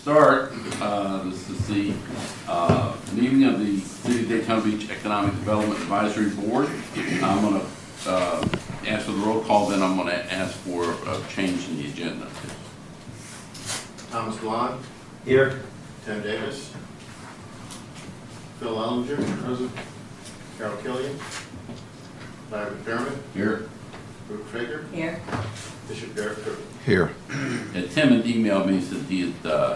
start, this is the meeting of the City of Daytona Beach Economic Development Advisory Board. I'm going to ask for the roll call, then I'm going to ask for a change in the agenda. Thomas Blond. Here. Tim Davis. Phil Ellinger. Present. Carol Killian. Larry McDermott. Here. Ruth Fager. Here. Bishop Derek Kirby. Here. Tim had emailed me, said he had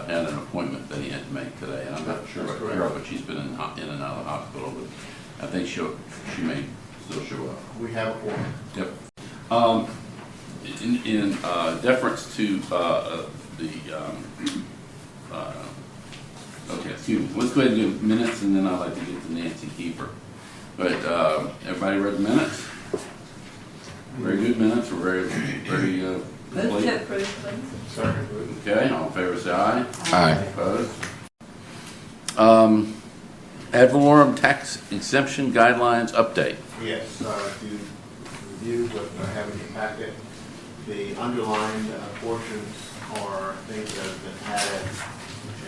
had an appointment that he had to make today, and I'm not sure That's about correct. Carol, but she's been in and out of the hospital, but I think she may still show up. We have a forum. Yep. In deference to okay, excuse me. Let's go ahead and do minutes, and then I'd like to get to Nancy Kiefer. But everybody read the minutes? Very good minutes. We're very Move complete. to approve, please. Second. Okay, all in favor say aye. Aye. Opposed? Ad valorem tax exemption guidelines update. Yes, if you review what I have in your packet, the underlined portions are things that have been added,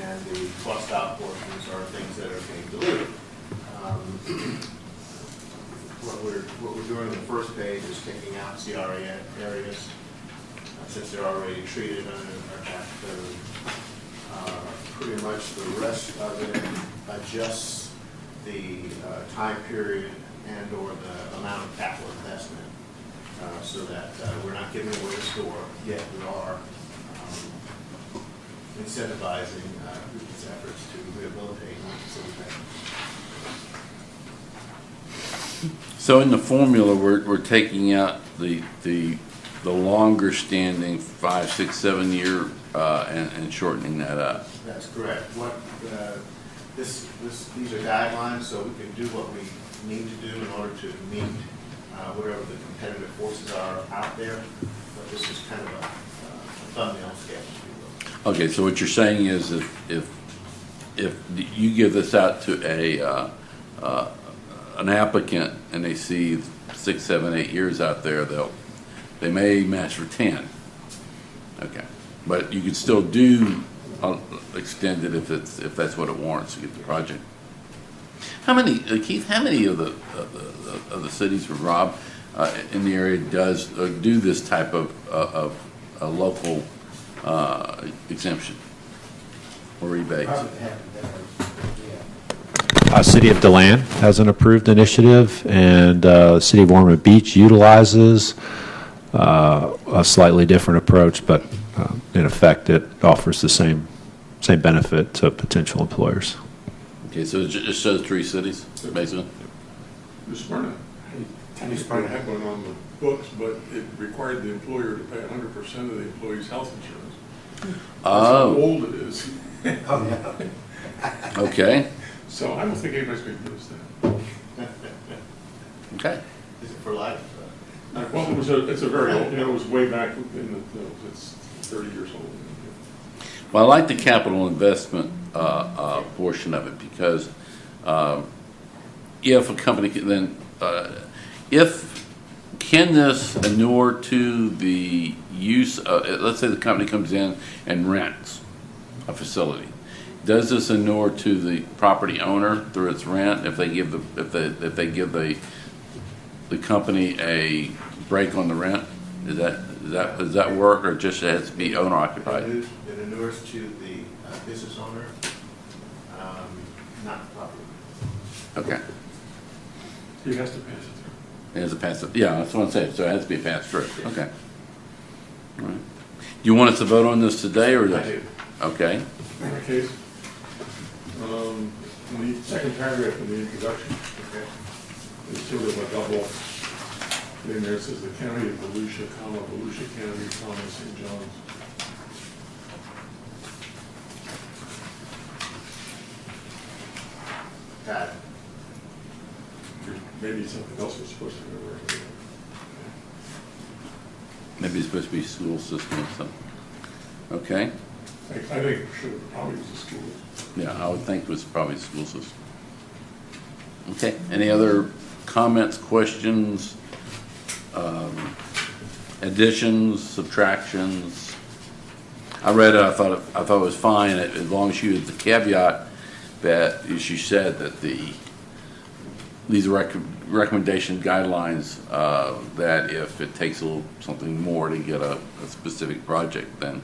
and the crossed out portions are things that are being deleted. What we're doing on the first page is taking out CRA areas, since they're already treated under our tax code. Pretty much the rest of it adjusts the time period and or the amount of capital investment, so that we're not giving away the store, yet we are incentivizing these efforts to rehabilitate non-facility. So in the formula, we're taking out the longer standing 5, 6, 7 year and shortening that up. That's correct. What these are guidelines, so we can do what we need to do in order to meet whatever the competitive forces are out there. But this is kind of a thumbnail sketch, if you will. Okay, so what you're saying is if you give this out to an applicant and they see 6, 7, 8 years out there, they may match for 10. Okay, but you could still do extend it if that's what it warrants to get the project. How many, Keith? How many of the cities, or Rob, in the area do this type of a local exemption or rebate? City of DeLand has an approved initiative, and City of Ormond Beach utilizes a slightly different approach, but in effect it offers the same benefit to potential employers. Okay, so it just shows 3 cities, basically? New Smyrna. New Smyrna had one on the books, but it required the employer to pay 100% of the employee's health insurance. That's how old it is. Okay. So I don't think anybody's going to use that. Okay. Is it for life? Well, it's a very old, it was way back in it's 30 years old. Well, I like the capital investment portion of it, because if a company can this inure to the use of, let's say the company comes in and rents a facility, does this inure to the property owner through its rent if they give the company a break on the rent? Does that work, or just it has to be owner occupied? It inures to the business owner, not the property. Okay. He has to pass it through. It has a pass. Yeah, that's what I'm saying. So it has to be a pass through. Okay. All right. Do you want us to vote on this today, or I do. Okay. In my case, the second paragraph in the introduction, Okay. is sort of a double. In there it says the county of Volusia, Volusia County, St. John's. Got it. Maybe something else was supposed to be over. Maybe it's supposed to be school system or something. Okay. I think it should have probably used the schools. Yeah, I would think it was probably school system. Okay. Any other comments, questions, additions, subtractions? I read it, I thought it was fine, as long as you had the caveat that she said that these are recommendation guidelines, that if it takes something more to get a specific project, then.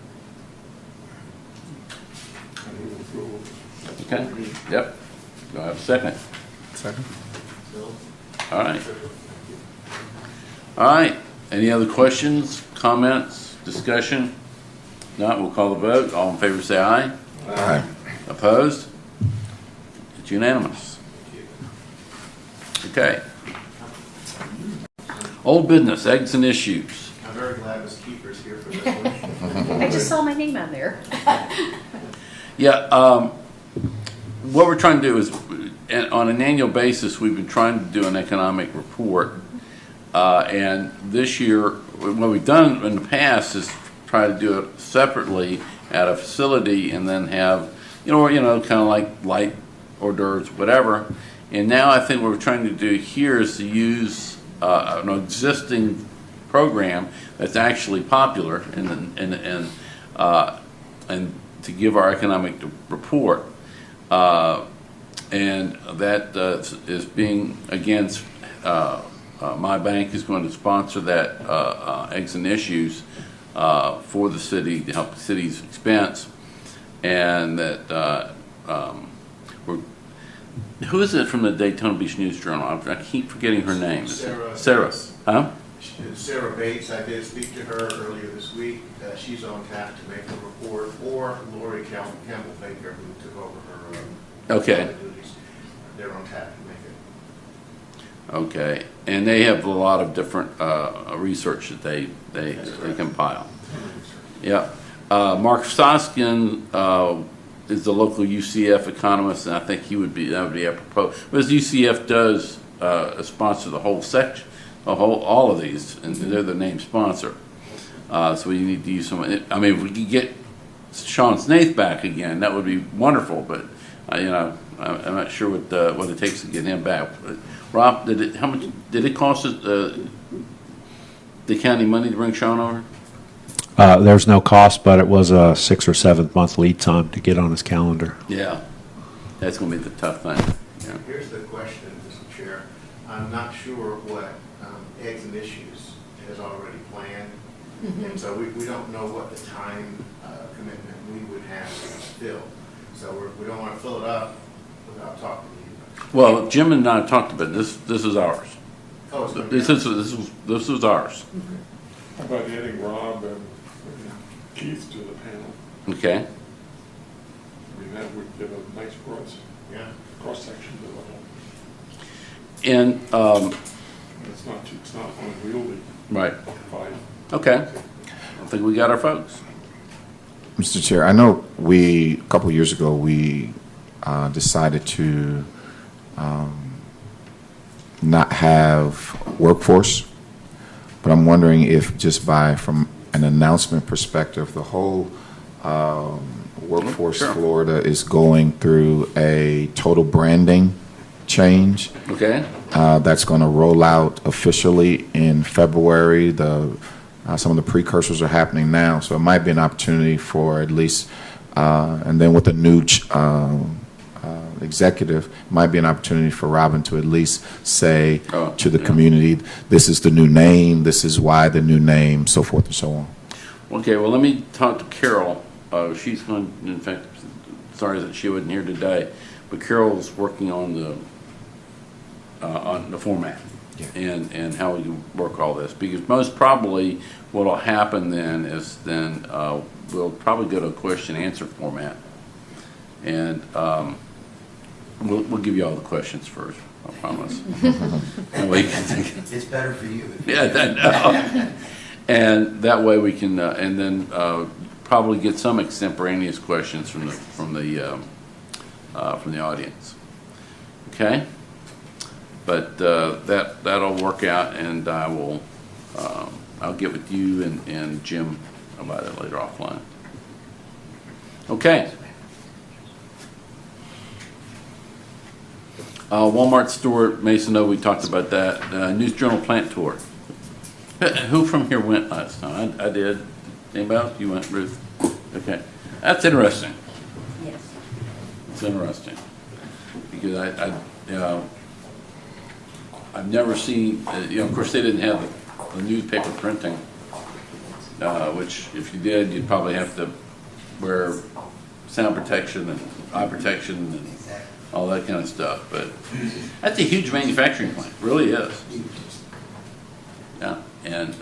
Okay, yep. Do I have a second? Second. All right. All right, any other questions, comments, discussion? Not, we'll call the vote. All in favor say aye. Aye. Opposed? It's unanimous. Okay. Old business, eggs and issues. I'm very glad Ms. Keeper's here for this one. I just saw my name on there. Yeah, what we're trying to do is, on an annual basis, we've been trying to do an economic report. And this year, what we've done in the past is try to do it separately at a facility and then have, kind of like light hors d'oeuvres, whatever. And now I think what we're trying to do here is to use an existing program that's actually popular and to give our economic report. And that is being, again, my bank is going to sponsor that Eggs and Issues for the city to help the city's expense. And that who is it from the Daytona Beach News Journal? I keep forgetting her name. Sarah. Huh? Sarah Bates, I did speak to her earlier this week. She's on tap to make a report, or Lori Campbell Baker, who took over her Okay. duties. They're on tap to make it. Okay, and they have a lot of different research that they compile. Yeah, Mark Soskin is the local UCF economist, and I think that would be apropos. Because UCF does sponsor the whole section, all of these, and they're the named sponsor. So we need to use someone. I mean, if we could get Sean Snaith back again, that would be wonderful. But I'm not sure what it takes to get him back. But, Rob, how much did it cost the county money to bring Sean over? There's no cost, but it was a 6 or 7 month lead time to get on his calendar. Yeah, that's going to be the tough thing. Yeah. Here's the question, Mr. Chair. I'm not sure what Eggs and Issues has already planned. And so we don't know what the time commitment we would have to fill. So we don't want to fill it up without talking to you. Well, Jim and I talked about this. This is ours. Oh, it's gonna be This was ours. How about adding Rob and Keith to the panel? Okay. I mean, that would give a nice Yeah. cross-section to the whole. And It's not unwieldy right. fight. Okay. I think we got our folks. Mr. Chair, I know a couple of years ago, we decided to not have workforce, but I'm wondering if just from an announcement perspective, the whole workforce Sure. Florida is going through a total branding change. Okay. That's going to roll out officially in February. Some of the precursors are happening now, so it might be an opportunity for at least, and then with the new executive, it might be an opportunity for Robin to at least say to the community, this is the new name, this is why the new name, so forth and so on. Okay. Well, let me talk to Carol. She's going. In fact, sorry that she wasn't here today, but Carol's working on the format. Yeah. And how we can work all this, because most probably what will happen then is we'll probably go to a question answer format, and we'll give you all the questions first, I promise. And we can It's better for you. and that way we can and then probably get some extemporaneous questions from the audience. Okay. But that'll work out, and I'll get with you and Jim about it later offline. Okay. Walmart store at Mason O, we talked about that. News Journal plant tour. Who from here went last time? I did. Anybody else? You went, Ruth? Okay, that's interesting. Yes. It's interesting because you know, I've never seen. You know, of course, they didn't have the newspaper printing, which if you did, you'd probably have to wear sound protection and eye protection and all that kind of stuff. But that's a huge manufacturing plant, really is. Yeah, and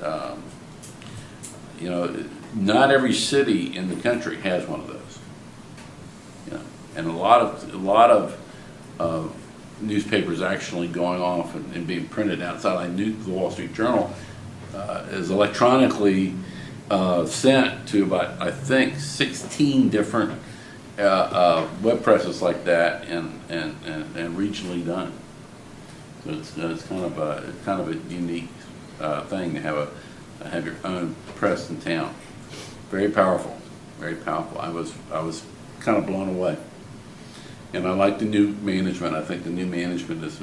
you know, not every city in the country has one of those. You know, and a lot of newspapers actually going off and being printed outside. Like the Wall Street Journal is electronically sent to about, I think, 16 different web presses like that, and regionally done. So it's kind of a unique thing to have your own press in town. Very powerful, very powerful. I was kind of blown away, and I like the new management. I think the new management is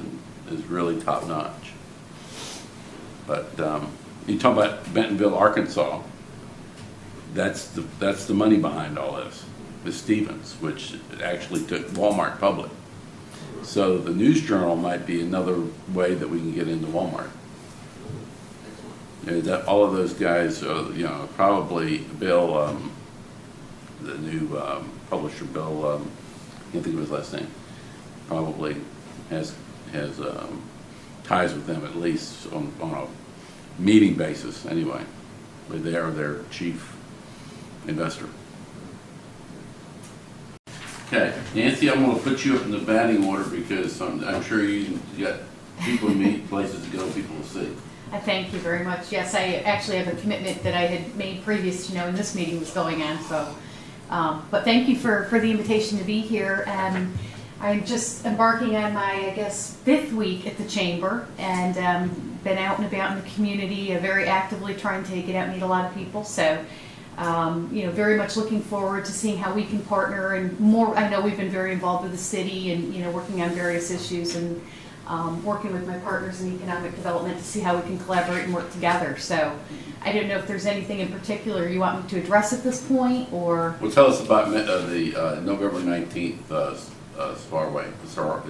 really top notch. But you talk about Bentonville, Arkansas. That's the money behind all this. Ms. Stevens, which actually took Walmart public. So the News Journal might be another way that we can get into Walmart. You know, that all of those guys, you know, probably Bill, the new publisher, Bill, I can't think of his last name, probably has ties with them, at least on a meeting basis anyway. But they are their chief investor. Okay, Nancy, I'm going to put you up in the batting order because I'm sure you got people to meet, places to go, people to see. I thank you very much. Yes, I actually have a commitment that I had made previous to knowing this meeting was going on. So, but thank you for the invitation to be here. I'm just embarking on my, I guess, 5th week at the Chamber, and been out and about in the community, very actively trying to get out and meet a lot of people. So. You know, very much looking forward to seeing how we can partner and more. I know we've been very involved with the city and, you know, working on various issues and working with my partners in economic development to see how we can collaborate and work together. So I don't know if there's anything in particular you want me to address at this point, or. Well, tell us about the November 19th Sparway,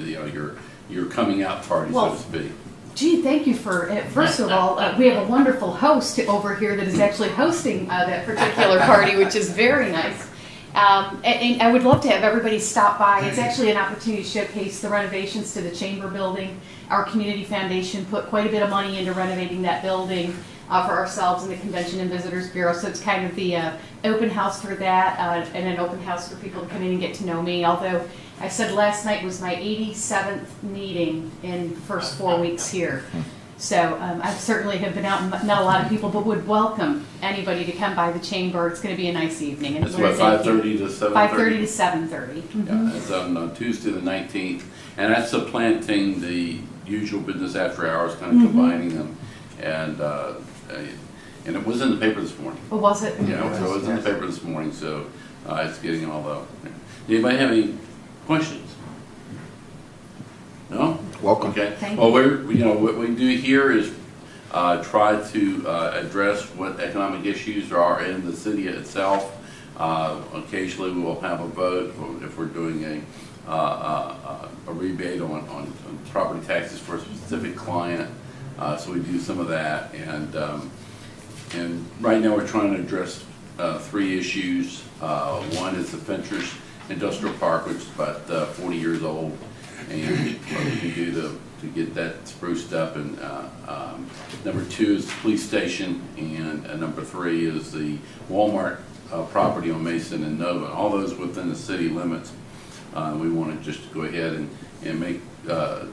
you know, your coming out party, so to speak. Gee, thank you for it. First of all, we have a wonderful host over here that is actually hosting that particular party, which is very nice. And I would love to have everybody stop by. It's actually an opportunity to showcase the renovations to the Chamber building. Our community foundation put quite a bit of money into renovating that building for ourselves and the Convention and Visitors Bureau. So it's kind of the open house for that and an open house for people to come in and get to know me. Although I said last night was my 87th meeting in the first 4 weeks here. So I certainly have been out and met a lot of people, but would welcome anybody to come by the Chamber. It's going to be a nice evening. It's about 5:30 to 7:30? 5:30 to 7:30. Yeah, it's on Tuesday the 19th. And that's supplanting the usual business after hours, kind of combining them. And it was in the paper this morning. Oh, was it? Yeah, so it was in the paper this morning, so it's getting all the. Anybody have any questions? No? Welcome. Okay. Thank Well, what we do here is try to address what economic issues there are in the city itself. Occasionally, we will have a vote if we're doing a rebate on property taxes for a specific client. So we do some of that, and right now we're trying to address 3 issues. One is the Fentress Industrial Park, which is about 40 years old, and what we can do to get that spruced up. And number 2 is the police station, and number 3 is the Walmart property on Mason and Nova. All those within the city limits. We want to just go ahead and make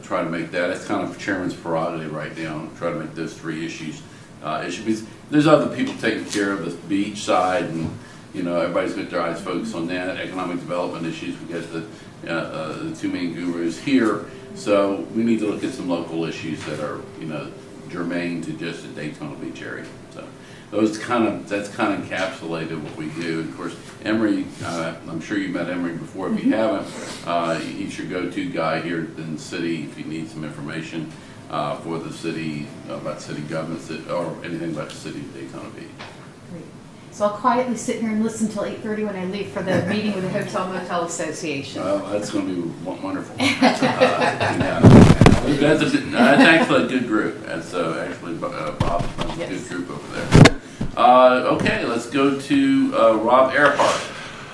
try to make that. It's kind of chairman's prerogative right now. Try to make those 3 issues. There's other people taking care of the beach side, and you know everybody's got their eyes focused on that. Economic development issues. We got the 2 main gurus here, so we need to look at some local issues that are germane to just the Daytona Beach area. So that's kind of encapsulated what we do. And of course, Emery, I'm sure you've met Emery before. If you haven't, he's your go-to guy here in the city if you need some information for the city, about city governments or anything about the city of Daytona Beach. Great. So I'll quietly sit here and listen till 8:30 when I leave for the meeting with the Hotel Motel Association. Well, that's going to be wonderful. Yeah. That's actually a good group. That's actually Bob's a Yes. good group over there. Okay, let's go to Rob Earhart.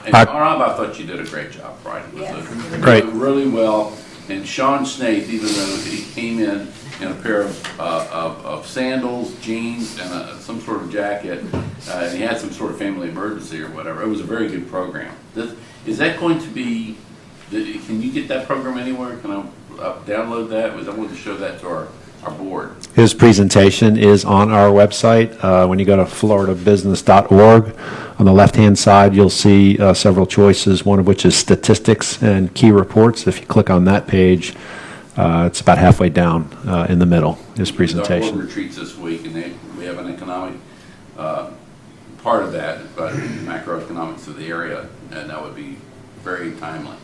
And Rob, I thought you did a great job Friday. It Great. went really well. And Sean Snaith, even though he came in a pair of sandals, jeans, and some sort of jacket, and he had some sort of family emergency or whatever, it was a very good program. Is that going to be, can you get that program anywhere? Can I download that? I wanted to show that to our board. His presentation is on our website. When you go to floridabusiness.org, on the left-hand side, you'll see several choices, one of which is statistics and key reports. If you click on that page, it's about halfway down in the middle, his Our presentation. board retreats this week, and we have an economic part of that, but macroeconomics of the area, and that would be very timely.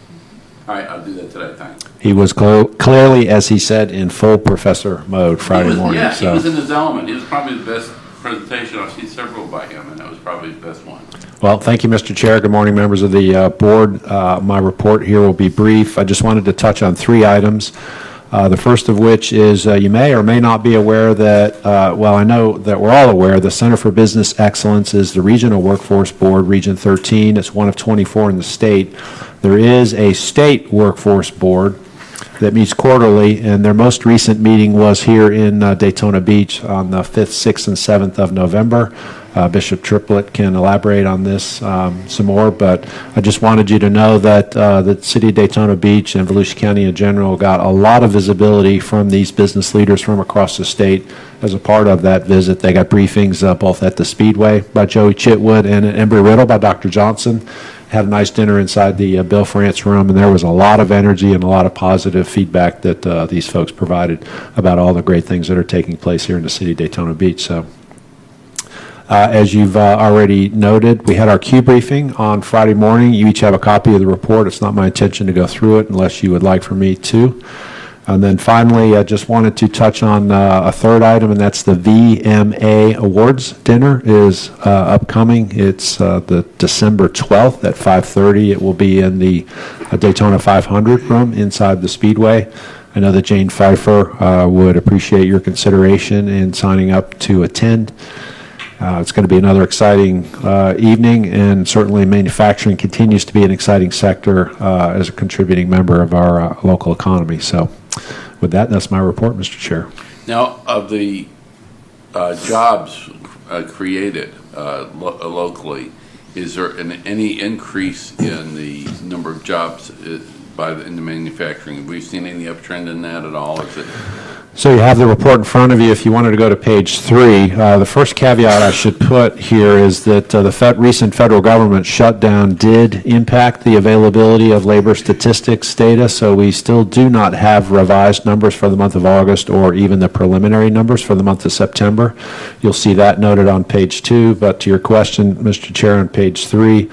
All right, I'll do that today, thanks. He was clearly, as he said, in full professor mode Friday morning. Yeah, he was So, in his element. It was probably the best presentation. I've seen several by him, and that was probably the best one. well, thank you, Mr. Chair. Good morning, members of the board. My report here will be brief. I just wanted to touch on 3 items. The first of which is you may or may not be aware that, well, I know that we're all aware, the Center for Business Excellence is the Regional Workforce Board, Region 13. It's one of 24 in the state. There is a state workforce board that meets quarterly, and their most recent meeting was here in Daytona Beach on the 5th, 6th, and 7th of November. Bishop Triplett can elaborate on this some more, but I just wanted you to know that the city of Daytona Beach and Volusia County in general got a lot of visibility from these business leaders from across the state as a part of that visit. They got briefings both at the Speedway by Joey Chitwood and at Embry-Riddle by Dr. Johnson. Had a nice dinner inside the Bill France room, and there was a lot of energy and a lot of positive feedback that these folks provided about all the great things that are taking place here in the city of Daytona Beach. So, as you've already noted, we had our Q briefing on Friday morning. You each have a copy of the report. It's not my intention to go through it unless you would like for me to. And then finally, I just wanted to touch on a third item, and that's the VMA Awards dinner is upcoming. It's the December 12th at 5:30. It will be in the Daytona 500 room inside the Speedway. I know that Jane Pfeiffer would appreciate your consideration in signing up to attend. It's going to be another exciting evening, and certainly manufacturing continues to be an exciting sector as a contributing member of our local economy. So with that, that's my report, Mr. Chair. Now, of the jobs created locally, is there any increase in the number of jobs in the manufacturing? Have we seen any uptrend in that at all? Is it? So you have the report in front of you. If you wanted to go to page 3, the first caveat I should put here is that the recent federal government shutdown did impact the availability of labor statistics data, so we still do not have revised numbers for the month of August or even the preliminary numbers for the month of September. You'll see that noted on page 2, but to your question, Mr. Chair, on page 3,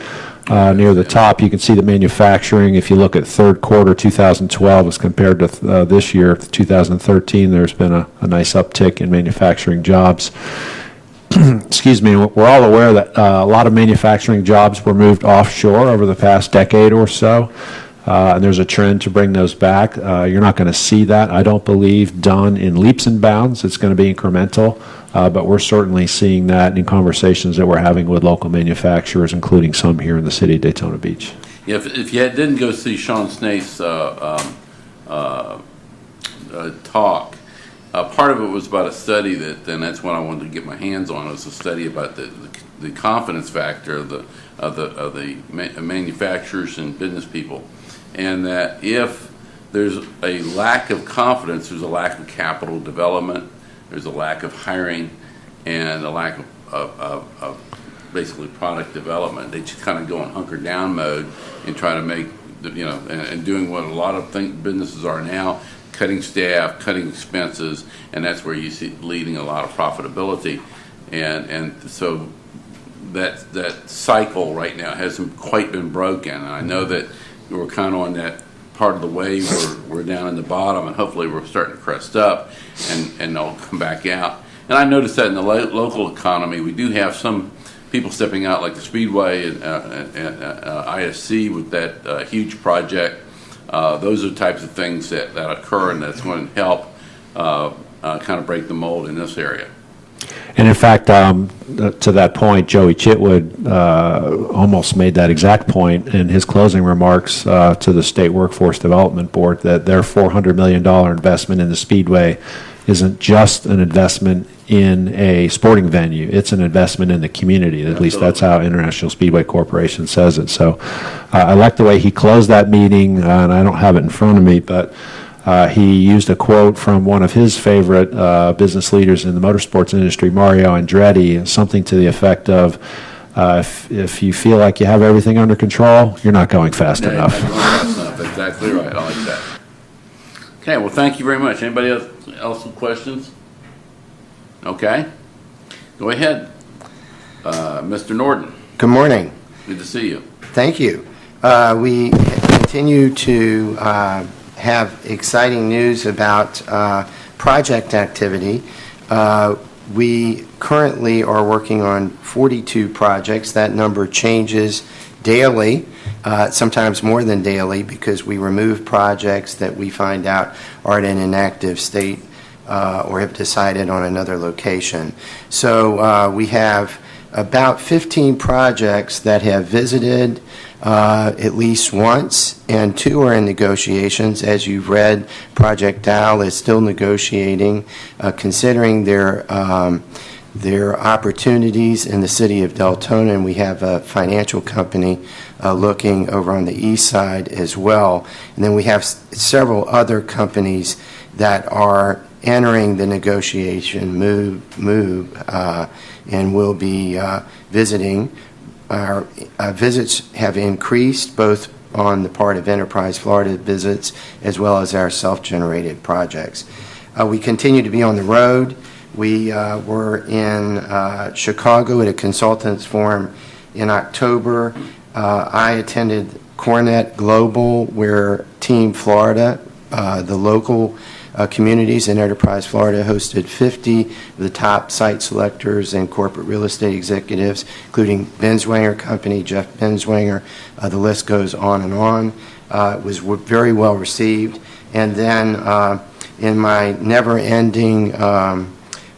near the top, you can see the manufacturing. If you look at third quarter 2012 as compared to this year, 2013, there's been a nice uptick in manufacturing jobs. Excuse me, we're all aware that a lot of manufacturing jobs were moved offshore over the past decade or so. And there's a trend to bring those back. You're not going to see that, I don't believe, done in leaps and bounds. It's going to be incremental, but we're certainly seeing that in conversations that we're having with local manufacturers, including some here in the city of Daytona Beach. Yeah, if you didn't go see Sean Snaith's talk, part of it was about a study and that's what I wanted to get my hands on. It was a study about the confidence factor of the manufacturers and business people. And that if there's a lack of confidence, there's a lack of capital development, there's a lack of hiring, and a lack of basically product development. They just kind of go in hunker down mode and try to make, and doing what a lot of businesses are now, cutting staff, cutting expenses, and that's where you see leading a lot of profitability. And so that cycle right now hasn't quite been broken. And I know that we're kind of on that part of the wave where we're down in the bottom, and hopefully we're starting to crest up, and they'll come back out. And I noticed that in the local economy, we do have some people stepping out like the Speedway and ISC with that huge project. Those are the types of things that occur, and that's going to help kind of break the mold in this area. And in fact, to that point, Joey Chitwood almost made that exact point in his closing remarks to the State Workforce Development Board, that their $400 million investment in the Speedway isn't just an investment in a sporting venue. It's an investment in the community. At least that's how International Speedway Corporation says it. So I like the way he closed that meeting, and I don't have it in front of me, but he used a quote from one of his favorite business leaders in the motorsports industry, Mario Andretti, something to the effect of, if you feel like you have everything under control, you're not going fast enough. Not going fast enough. Exactly right. I like that. Okay, well, thank you very much. Anybody else with questions? Okay. Go ahead. Mr. Norton, Good morning. good to see you. Thank you. We continue to have exciting news about project activity. We currently are working on 42 projects. That number changes daily, sometimes more than daily, because we remove projects that we find out are in an inactive state or have decided on another location. So we have about 15 projects that have visited at least once, and 2 are in negotiations. As you've read, Project Dow is still negotiating, considering their opportunities in the city of Deltona, and we have a financial company looking over on the east side as well. And then we have several other companies that are entering the negotiation and will be visiting. Our visits have increased both on the part of Enterprise Florida visits as well as our self-generated projects. We continue to be on the road. We were in Chicago at a consultants forum in October. I attended Cornet Global, where Team Florida, the local communities in Enterprise Florida, hosted 50 of the top site selectors and corporate real estate executives, including Binswanger Company, Jeff Binswanger. The list goes on and on. It was very well received. And then in my never-ending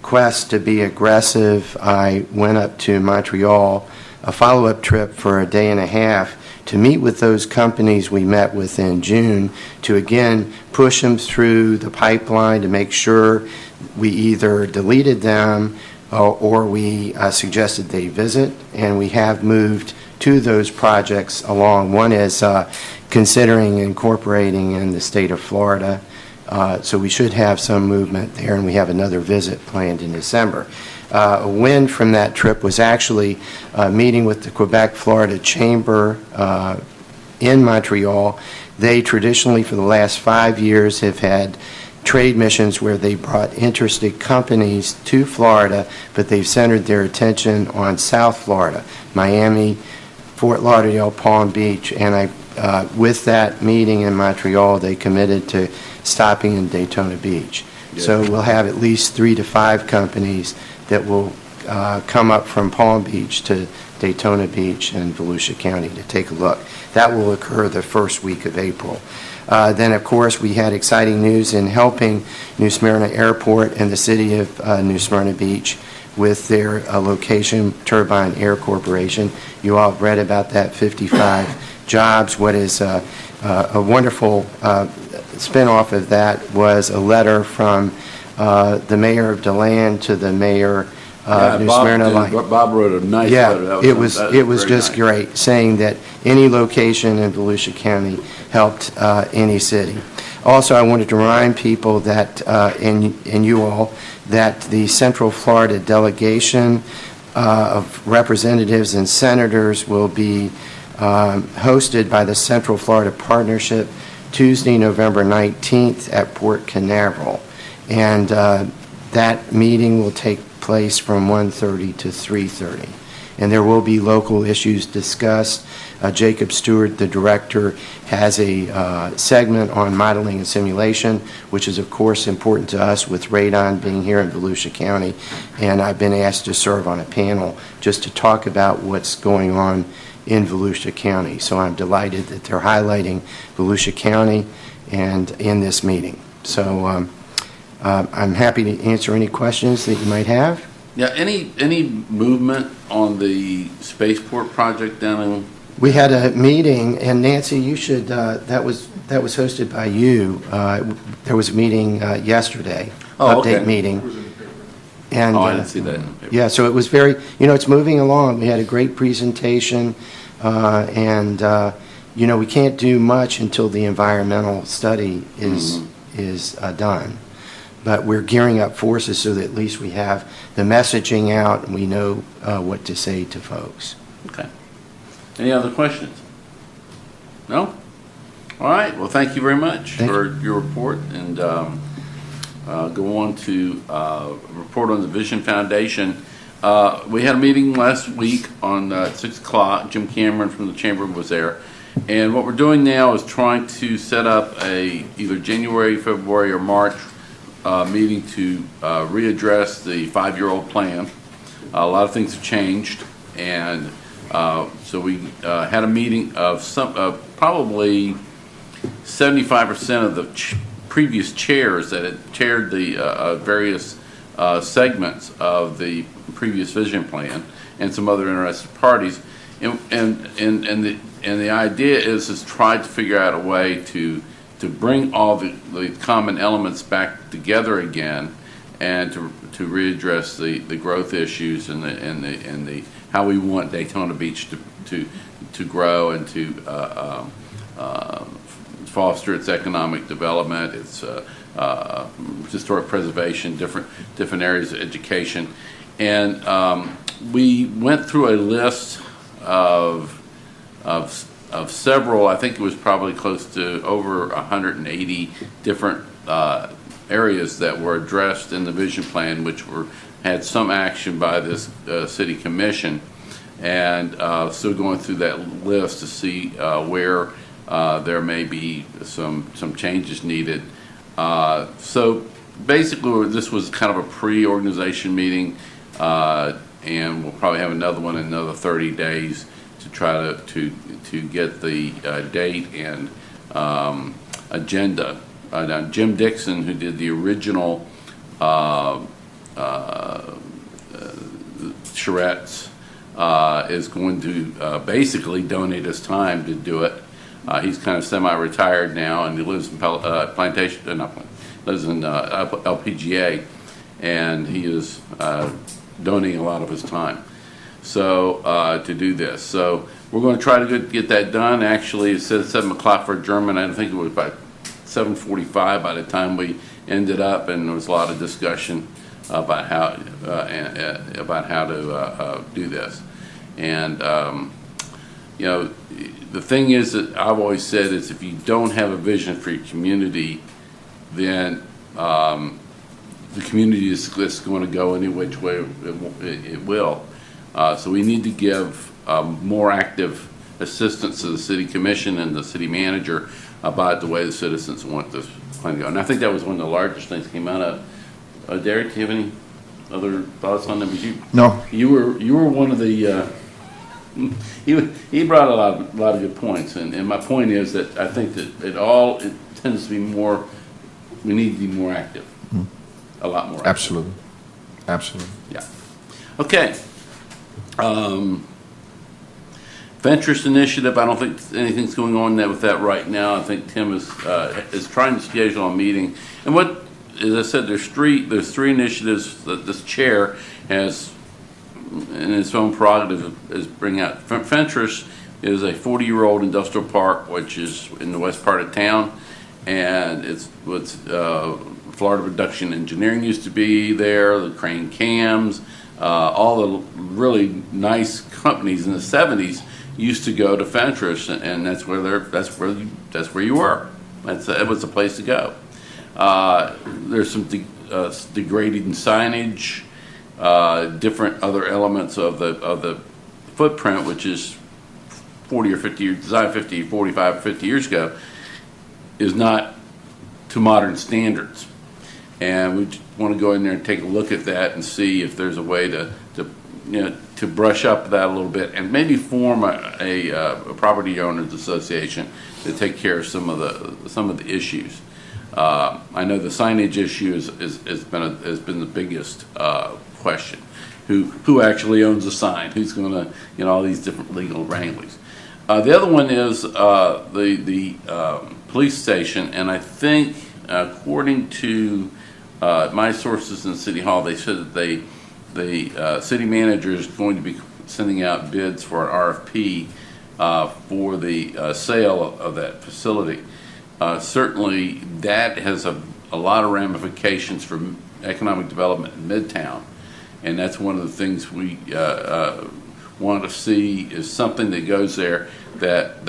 quest to be aggressive, I went up to Montreal, a follow-up trip for a day and a half, to meet with those companies we met with in June, to again push them through the pipeline to make sure we either deleted them or we suggested they visit. And we have moved 2 of those projects along. One is considering incorporating in the state of Florida, so we should have some movement there, and we have another visit planned in December. A win from that trip was actually meeting with the Quebec-Florida Chamber in Montreal. They traditionally, for the last 5 years, have had trade missions where they brought interested companies to Florida, but they've centered their attention on South Florida, Miami, Fort Lauderdale, Palm Beach, and with that meeting in Montreal, they committed to stopping in Daytona Beach. Yeah. So we'll have at least 3 to 5 companies that will come up from Palm Beach to Daytona Beach and Volusia County to take a look. That will occur the first week of April. Then, of course, we had exciting news in helping New Smyrna Airport and the city of New Smyrna Beach with their location, Turbine Air Corporation. You all have read about that, 55 jobs. What is a wonderful spinoff of that was a letter from the mayor of DeLand to the mayor of New Smyrna. Bob wrote a nice letter. It was just nice. Great, saying that any location in Volusia County helped any city. Also, I wanted to remind people that, and you all, that the Central Florida delegation of representatives and senators will be hosted by the Central Florida Partnership Tuesday, November 19th at Port Canaveral. And that meeting will take place from 1:30 to 3:30. and there will be local issues discussed. Jacob Stewart, the director, has a segment on modeling and simulation, which is, of course, important to us with radon being here in Volusia County, and I've been asked to serve on a panel just to talk about what's going on in Volusia County. So I'm delighted that they're highlighting Volusia County and in this meeting. So I'm happy to answer any questions that you might have. Yeah, any movement on the spaceport project down in? We had a meeting, and Nancy, you should, that was hosted by you. There was a meeting yesterday, Oh, okay. update meeting. And, Oh, I didn't see that in the paper. yeah, so it was very, it's moving along. We had a great presentation, and, we can't do much until the environmental study is done. But we're gearing up forces so that at least we have the messaging out and we know what to say to folks. Okay. Any other questions? No? All right. Well, thank you very much Thank for your report, and go on to report on the Vision Foundation. We had a meeting last week on 6 o'clock. Jim Cameron from the Chamber was there. And what we're doing now is trying to set up either January, February, or March meeting to readdress the 5-year-old plan. A lot of things have changed, and so we had a meeting of probably 75% of the previous chairs that had chaired the various segments of the previous vision plan, and some other interested parties. And the idea is try to figure out a way to bring all the common elements back together again, and to readdress the growth issues and the how we want Daytona Beach to grow and to foster its economic development, its historic preservation, different areas of education. And we went through a list of several, I think it was probably close to over 180 different areas that were addressed in the vision plan, which had some action by this city commission. And still going through that list to see where there may be some changes needed. So basically, this was kind of a pre-organization meeting, and we'll probably have another one in another 30 days to try to get the date and agenda. Now, Jim Dixon, who did the original charrettes, is going to basically donate his time to do it. He's kind of semi-retired now, and he lives in lives in LPGA, and he is donating a lot of his time. So to do this, so we're going to try to get that done. Actually, it said 7 o'clock for adjournment. I think it was about 7:45 by the time we ended up, and there was a lot of discussion about how to do this. And the thing is that I've always said is, if you don't have a vision for your community, then the community is just going to go any which way it will. So we need to give more active assistance to the city commission and the city manager about the way the citizens want this plan to go. And I think that was one of the largest things that came out of. Derek, do you have any other thoughts on that? No. You were one of the. He brought a lot of good points, and my point is that I think that it tends to be more. We need to be more active, a lot more. Absolutely. Absolutely. Yeah. Okay. Venturous Initiative, I don't think anything's going on there with that right now. I think Tim is trying to schedule a meeting. And what, as I said, there's three initiatives that this chair has, in its own prerogative, is bring out. Venturous is a 40-year-old industrial park, which is in the west part of town, and it's what's Florida Production Engineering used to be there, the Crane Cams, all the really nice companies in the 70s used to go to Venturous, and that's where you were. It was a place to go. There's some degrading signage, different other elements of the footprint, which is 40 or 50 years, designed 50, 45, 50 years ago, is not to modern standards. And we want to go in there and take a look at that and see if there's a way to brush up that a little bit and maybe form a property owners association to take care of some of the issues. I know the signage issue has been the biggest question. Who actually owns a sign? Who's going to, all these different legal wranglings. The other one is the police station, and I think according to my sources in City Hall, they said that the city manager is going to be sending out bids for an RFP for the sale of that facility. Certainly, that has a lot of ramifications for economic development in Midtown, and that's one of the things we want to see is something that goes there that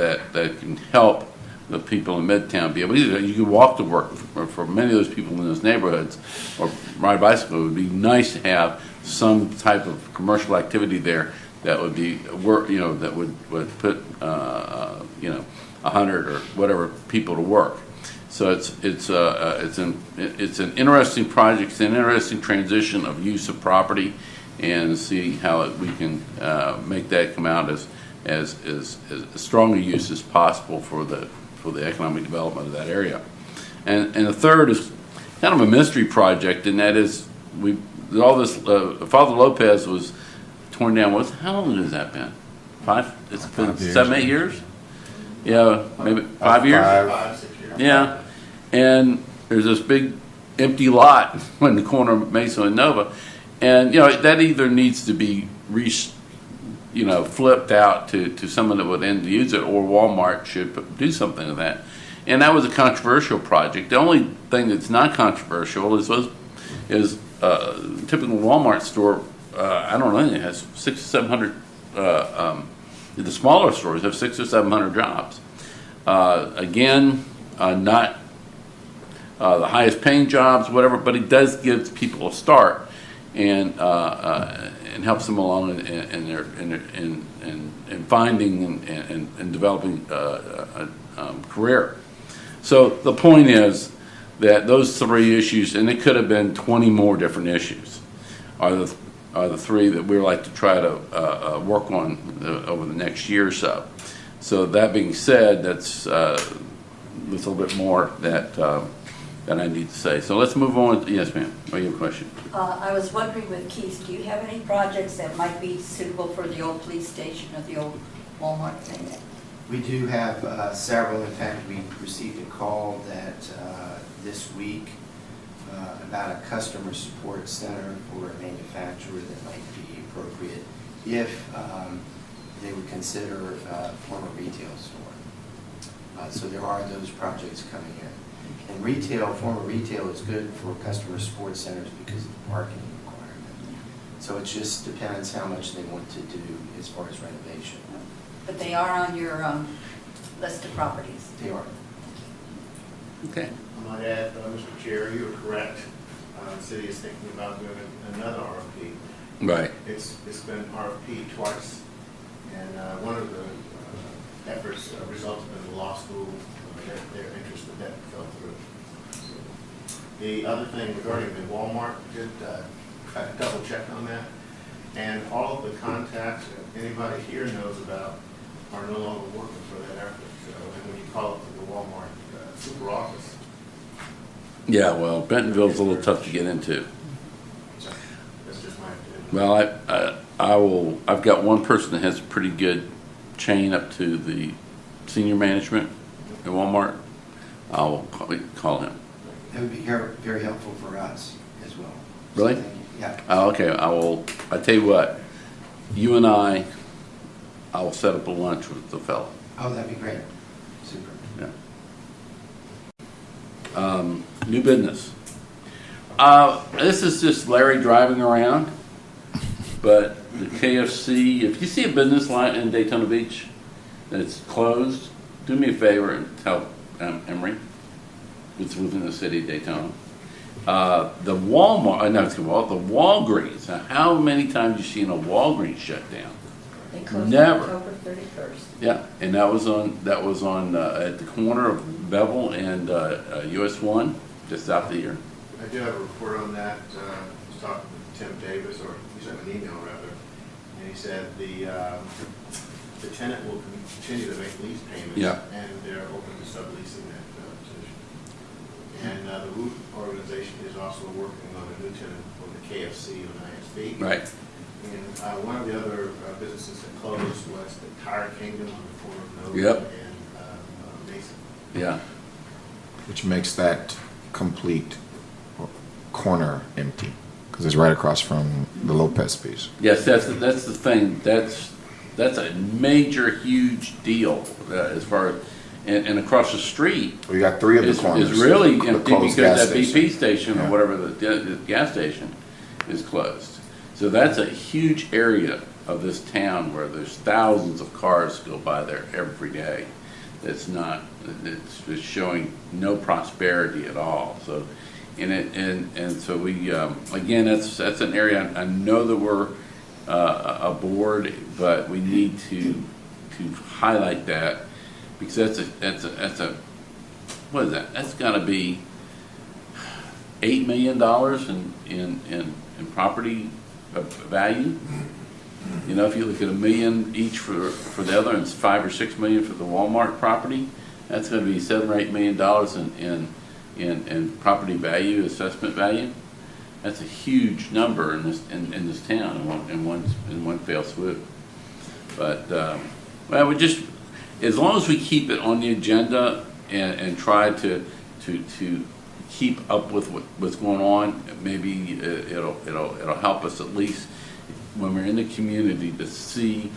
can help the people in Midtown be able to. You can walk to work for many of those people in those neighborhoods, or ride a bicycle. It would be nice to have some type of commercial activity there that would be work, that would put 100 or whatever people to work. So it's an interesting project. It's an interesting transition of use of property, and see how we can make that come out as strong a use as possible for the economic development of that area. And the third is kind of a mystery project, and that is all this. Father Lopez was torn down. How long has that been? 5? It's been 5 years. 7, 8 years. Yeah, maybe 5 years. 5, 6 years. Yeah, and there's this big empty lot in the corner of Mesa and Nova, and that either needs to be flipped out to someone that would end to use it, or Walmart should do something with that. And that was a controversial project. The only thing that's not controversial is typical Walmart store. I don't know, it has 600 or 700. The smaller stores have 600 or 700 jobs. Again, not the highest paying jobs, whatever, but it does give people a start and helps them along in finding and developing a career. So the point is that those 3 issues, and it could have been 20 more different issues, are the 3 that we like to try to work on over the next year or so. So that being said, that's a little bit more that I need to say. So let's move on. Yes, ma'am. Oh, you have a question? I was wondering with Keith, do you have any projects that might be suitable for the old police station or the old Walmart thing? We do have several. In fact, we received a call that this week about a customer support center for a manufacturer that might be appropriate if they would consider a former retail store. So there are those projects coming in. And former retail is good for customer support centers because of the parking requirement. So it just depends how much they want to do as far as renovation. But they are on your list of properties. They are. Okay. I might add, Mr. Chair, you are correct. The city is thinking about doing another RFP. Right. It's been RFP twice, and one of the efforts resulted in the law school. Their interest in that fell through. The other thing regarding the Walmart, did double check on that, and all of the contacts that anybody here knows about are no longer working for that effort. So, and when you call up to the Walmart super office. Yeah, well, Bentonville's a little tough to get into. So that's just my opinion. Well, I've got one person that has a pretty good chain up to the senior management at Walmart. I'll call him. That would be very helpful for us as well. Really? So thank you. Yeah. Okay, I tell you what, you and I will set up a lunch with the fellow. Oh, that'd be great. Super. Yeah. New business. This is just Larry driving around, but the KFC, if you see a business line in Daytona Beach that's closed, do me a favor and tell Emery, it's within the city of Daytona. The Walmart, the Walgreens. Now, how many times have you seen a Walgreens shut down? They closed Never. October 31st. Yeah, and that was on at the corner of Bevel and US 1, just out the here. I do have a report on that. I was talking with Tim Davis, or he sent me an email rather, and he said the tenant will continue to make lease payments. Yeah. And they're open to subleasing that position. And the Root organization is also working on a new tenant for the KFC on ISB. Right. And one of the other businesses that closed was the Tire Kingdom on the corner of Nova Yep. and Mason. Yeah. Which makes that complete corner empty, because it's right across from the Lopez piece. Yes, that's the thing. That's a major, huge deal as far as, and across the street We got three of the is corners. really The empty closed because gas that BP station Yeah. or whatever the gas station is closed. So that's a huge area of this town where there's thousands of cars go by there every day. It's just showing no prosperity at all. So, and so we again, that's an area I know that we're a board, but we need to highlight that because that's a what is that? That's got to be $8 million in property value. You know, if you look at $1 million each for the other, and it's $5 or $6 million for the Walmart property, that's going to be $7 or $8 million in property value, assessment value. That's a huge number in this town in one fell swoop. But well, we just, as long as we keep it on the agenda and try to keep up with what's going on, maybe it'll help us at least when we're in the community to see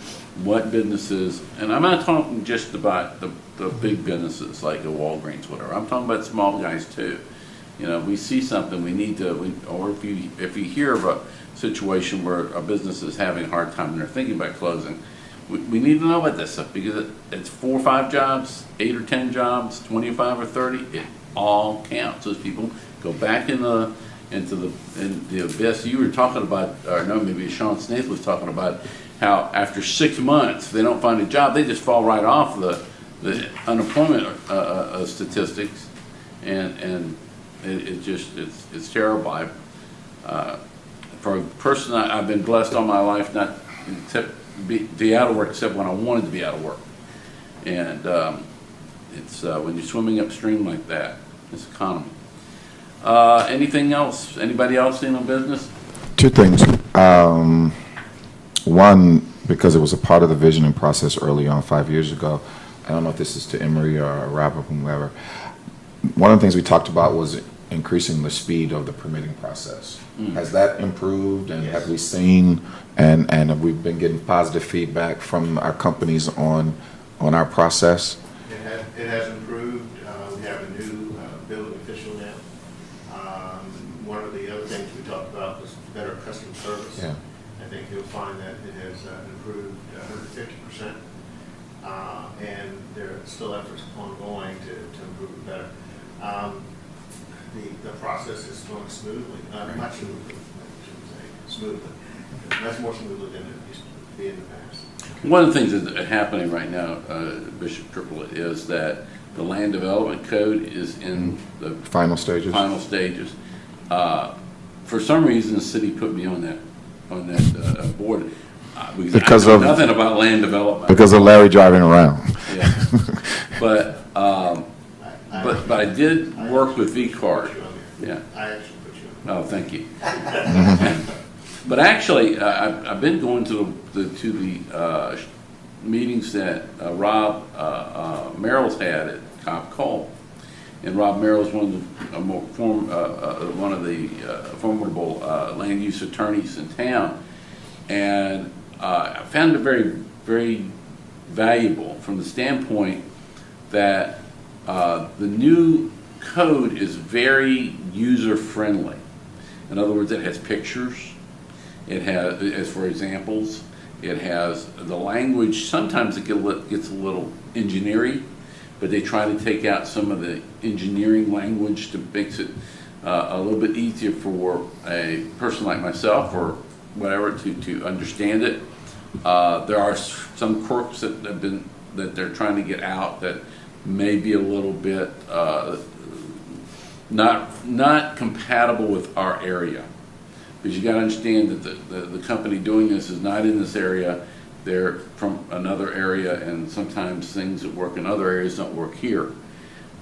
what businesses, and I'm not talking just about the big businesses like a Walgreens, whatever. I'm talking about small guys too. You know, we see something, we need to, or if you hear of a situation where a business is having a hard time and they're thinking about closing, we need to know about this stuff because it's 4 or 5 jobs, 8 or 10 jobs, 25 or 30. It all counts. Those people go back into the abyss. You were talking about, or no, maybe Sean Snaith was talking about how after 6 months they don't find a job, they just fall right off the unemployment statistics, and it's terrible. For a person, I've been blessed all my life not to be out of work except when I wanted to be out of work, and it's when you're swimming upstream like that, this economy. Anything else? Anybody else in on business? 2 things. One, because it was a part of the visioning process early on 5 years ago. I don't know if this is to Emery or Rob or whomever. One of the things we talked about was increasing the speed of the permitting process. Has that improved, and have we seen and have we been getting positive feedback from our companies on our process? It has improved. We have a new building official now. One of the other things we talked about was better customer service. Yeah. I think you'll find that it has improved 150%, and there are still efforts ongoing to improve it better. The process is going smoothly, much smoothly, I shouldn't say smoothly. Much more smoothly than it used to be in the past. One of the things that's happening right now, Bishop Triplett, is that the land development code is in the Final stages? final stages. For some reason, the city put me on that board Because I know of- nothing about land development. Because of Larry driving around. Yeah. But I did work with VCARD. Yeah. I actually put you on. Oh, thank you. But actually, I've been going to the meetings that Rob Merrill's had at Cobb Cole, and Rob Merrill's one of the formidable land use attorneys in town, and I found it very, very valuable from the standpoint that the new code is very user-friendly. In other words, it has pictures, it has, as for examples, it has the language. Sometimes it gets a little engineering, but they try to take out some of the engineering language to make it a little bit easier for a person like myself or whatever to understand it. There are some quirks that they're trying to get out that may be a little bit not compatible with our area. Because you got to understand that the company doing this is not in this area. They're from another area, and sometimes things that work in other areas don't work here.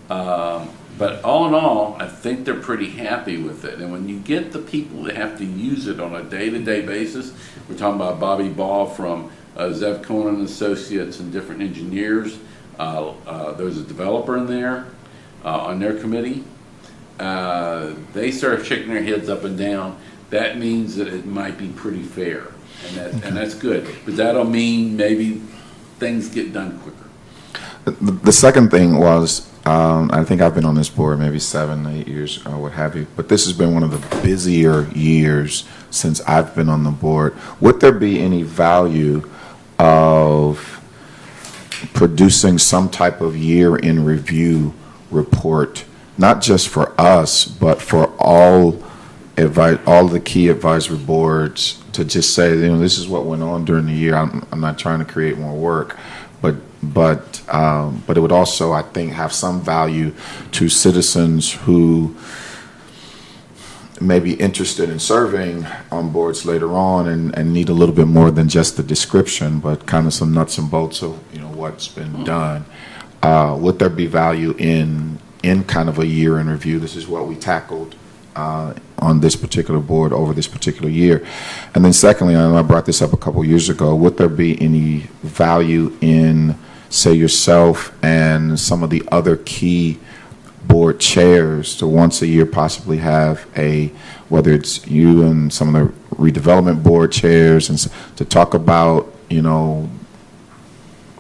But all in all, I think they're pretty happy with it. And when you get the people that have to use it on a day-to-day basis, we're talking about Bobby Ball from Zev Cohen and Associates and different engineers. There's a developer in there on their committee. They start shaking their heads up and down. That means that it might be pretty fair, and that's good. But that'll mean maybe things get done quicker. The second thing was, I think I've been on this board maybe 7, 8 years, or what have you, but this has been one of the busier years since I've been on the board. Would there be any value of producing some type of year in review report, not just for us, but for all the key advisory boards, to just say, this is what went on during the year. I'm not trying to create more work, but it would also, I think, have some value to citizens who may be interested in serving on boards later on and need a little bit more than just the description, but kind of some nuts and bolts of what's been done. Would there be value in kind of a year in review? This is what we tackled on this particular board over this particular year. And then secondly, I know I brought this up a couple years ago, would there be any value in, say, yourself and some of the other key board chairs to once a year possibly have whether it's you and some of the redevelopment board chairs, and to talk about,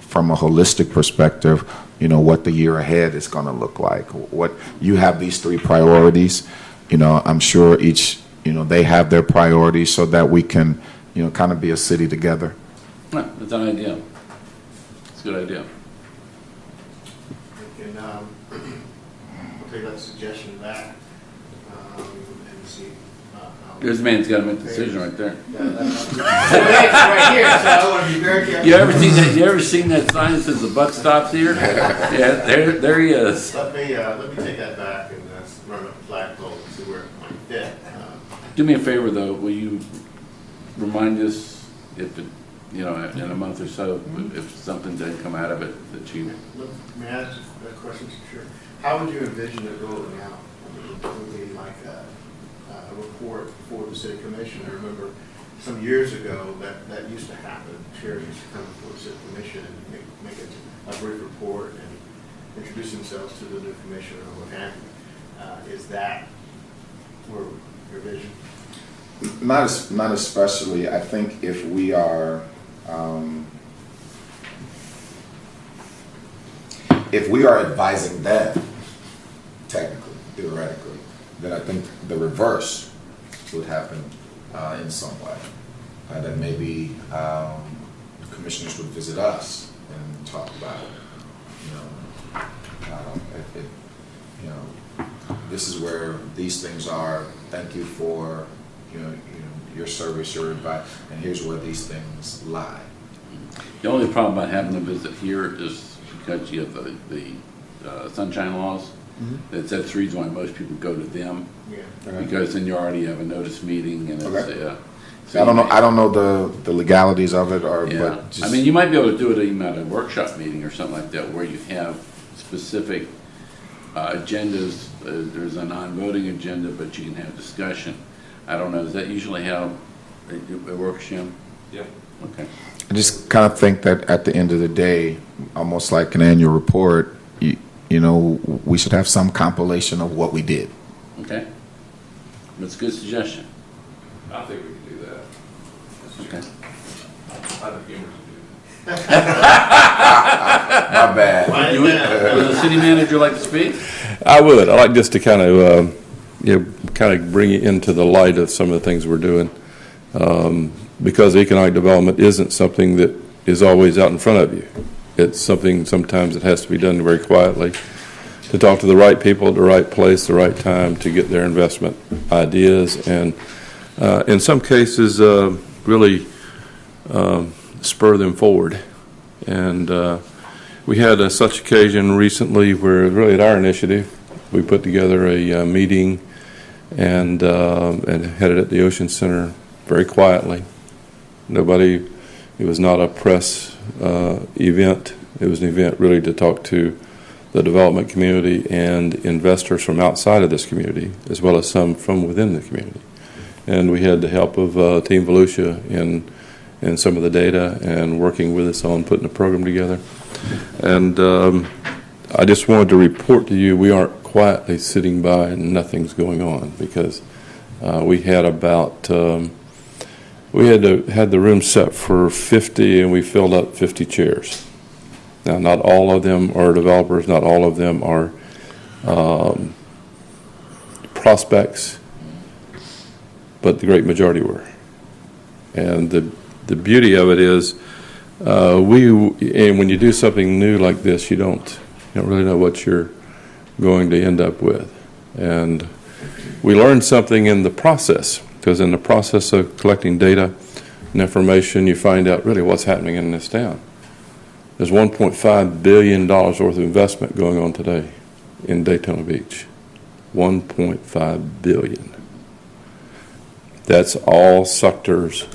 from a holistic perspective, what the year ahead is going to look like. What you have these 3 priorities. I'm sure each, they have their priorities, so that we can, kind of be a city together. That's an idea. It's a good idea. And I'll take that suggestion back and see. This man's got to make a decision right there. Right here, so I want to be very careful. You ever seen that sign that says the buck stops here? Yeah, there he is. Let me take that back and run up the flagpole and see where it might fit. Do me a favor, though. Will you remind us if it, in a month or so, if something doesn't come out of it that you... May I ask a question? Sure. How would you envision it rolling out? It would be like a report for the city commission. I remember some years ago that used to happen. Chairs used to come before the city commission and make a brief report and introduce themselves to the new commissioner or what have you. Is that your vision? Not especially. I think if we are advising them, technically, theoretically, then I think the reverse would happen in some way. That maybe commissioners would visit us and talk about, this is where these things are. Thank you for your service, your advice, and here's where these things lie. The only problem about having them visit here is because you have the sunshine laws. Mm-hmm. That's the reason why most people go to them. Yeah. Because then you already have a notice meeting, and Okay. So I don't know the legalities of it, but just, you might be able to do it even at a workshop meeting or something like that, where you have specific agendas. There's a non-voting agenda, but you can have discussion. I don't know. Is that usually how it works, Jim? Yeah. Okay. I just kind of think that at the end of the day, almost like an annual report, we should have some compilation of what we did. Okay. That's a good suggestion. I think we can do that. Okay. I think Emerson do My bad. Would the city manager like to speak? I would. I'd like just to kind of bring it into the light of some of the things we're doing, because economic development isn't something that is always out in front of you. It's something sometimes that has to be done very quietly, to talk to the right people at the right place, the right time, to get their investment ideas, and in some cases, really spur them forward. And we had such occasion recently where, really at our initiative, we put together a meeting and had it at the Ocean Center very quietly. Nobody, it was not a press event. It was an event really to talk to the development community and investors from outside of this community, as well as some from within the community. And we had the help of Team Volusia in some of the data and working with us on putting a program together. And I just wanted to report to you, we aren't quietly sitting by and nothing's going on, because we had about, we had the room set for 50 and we filled up 50 chairs. Now, not all of them are developers, not all of them are prospects, but the great majority were. And the beauty of it is, and when you do something new like this, you don't really know what you're going to end up with. And we learned something in the process, because in the process of collecting data and information, you find out really what's happening in this town. There's $1.5 billion worth of investment going on today in Daytona Beach. $1.5 billion. That's all sectors.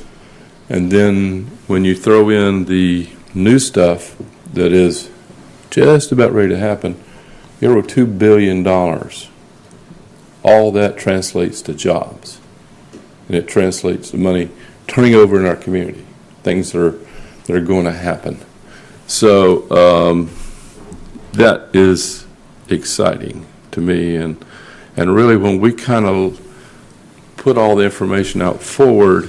And then when you throw in the new stuff that is just about ready to happen, you're over $2 billion. All that translates to jobs. And it translates to money turning over in our community, things that are going to happen. So that is exciting to me. And really, when we kind of put all the information out forward,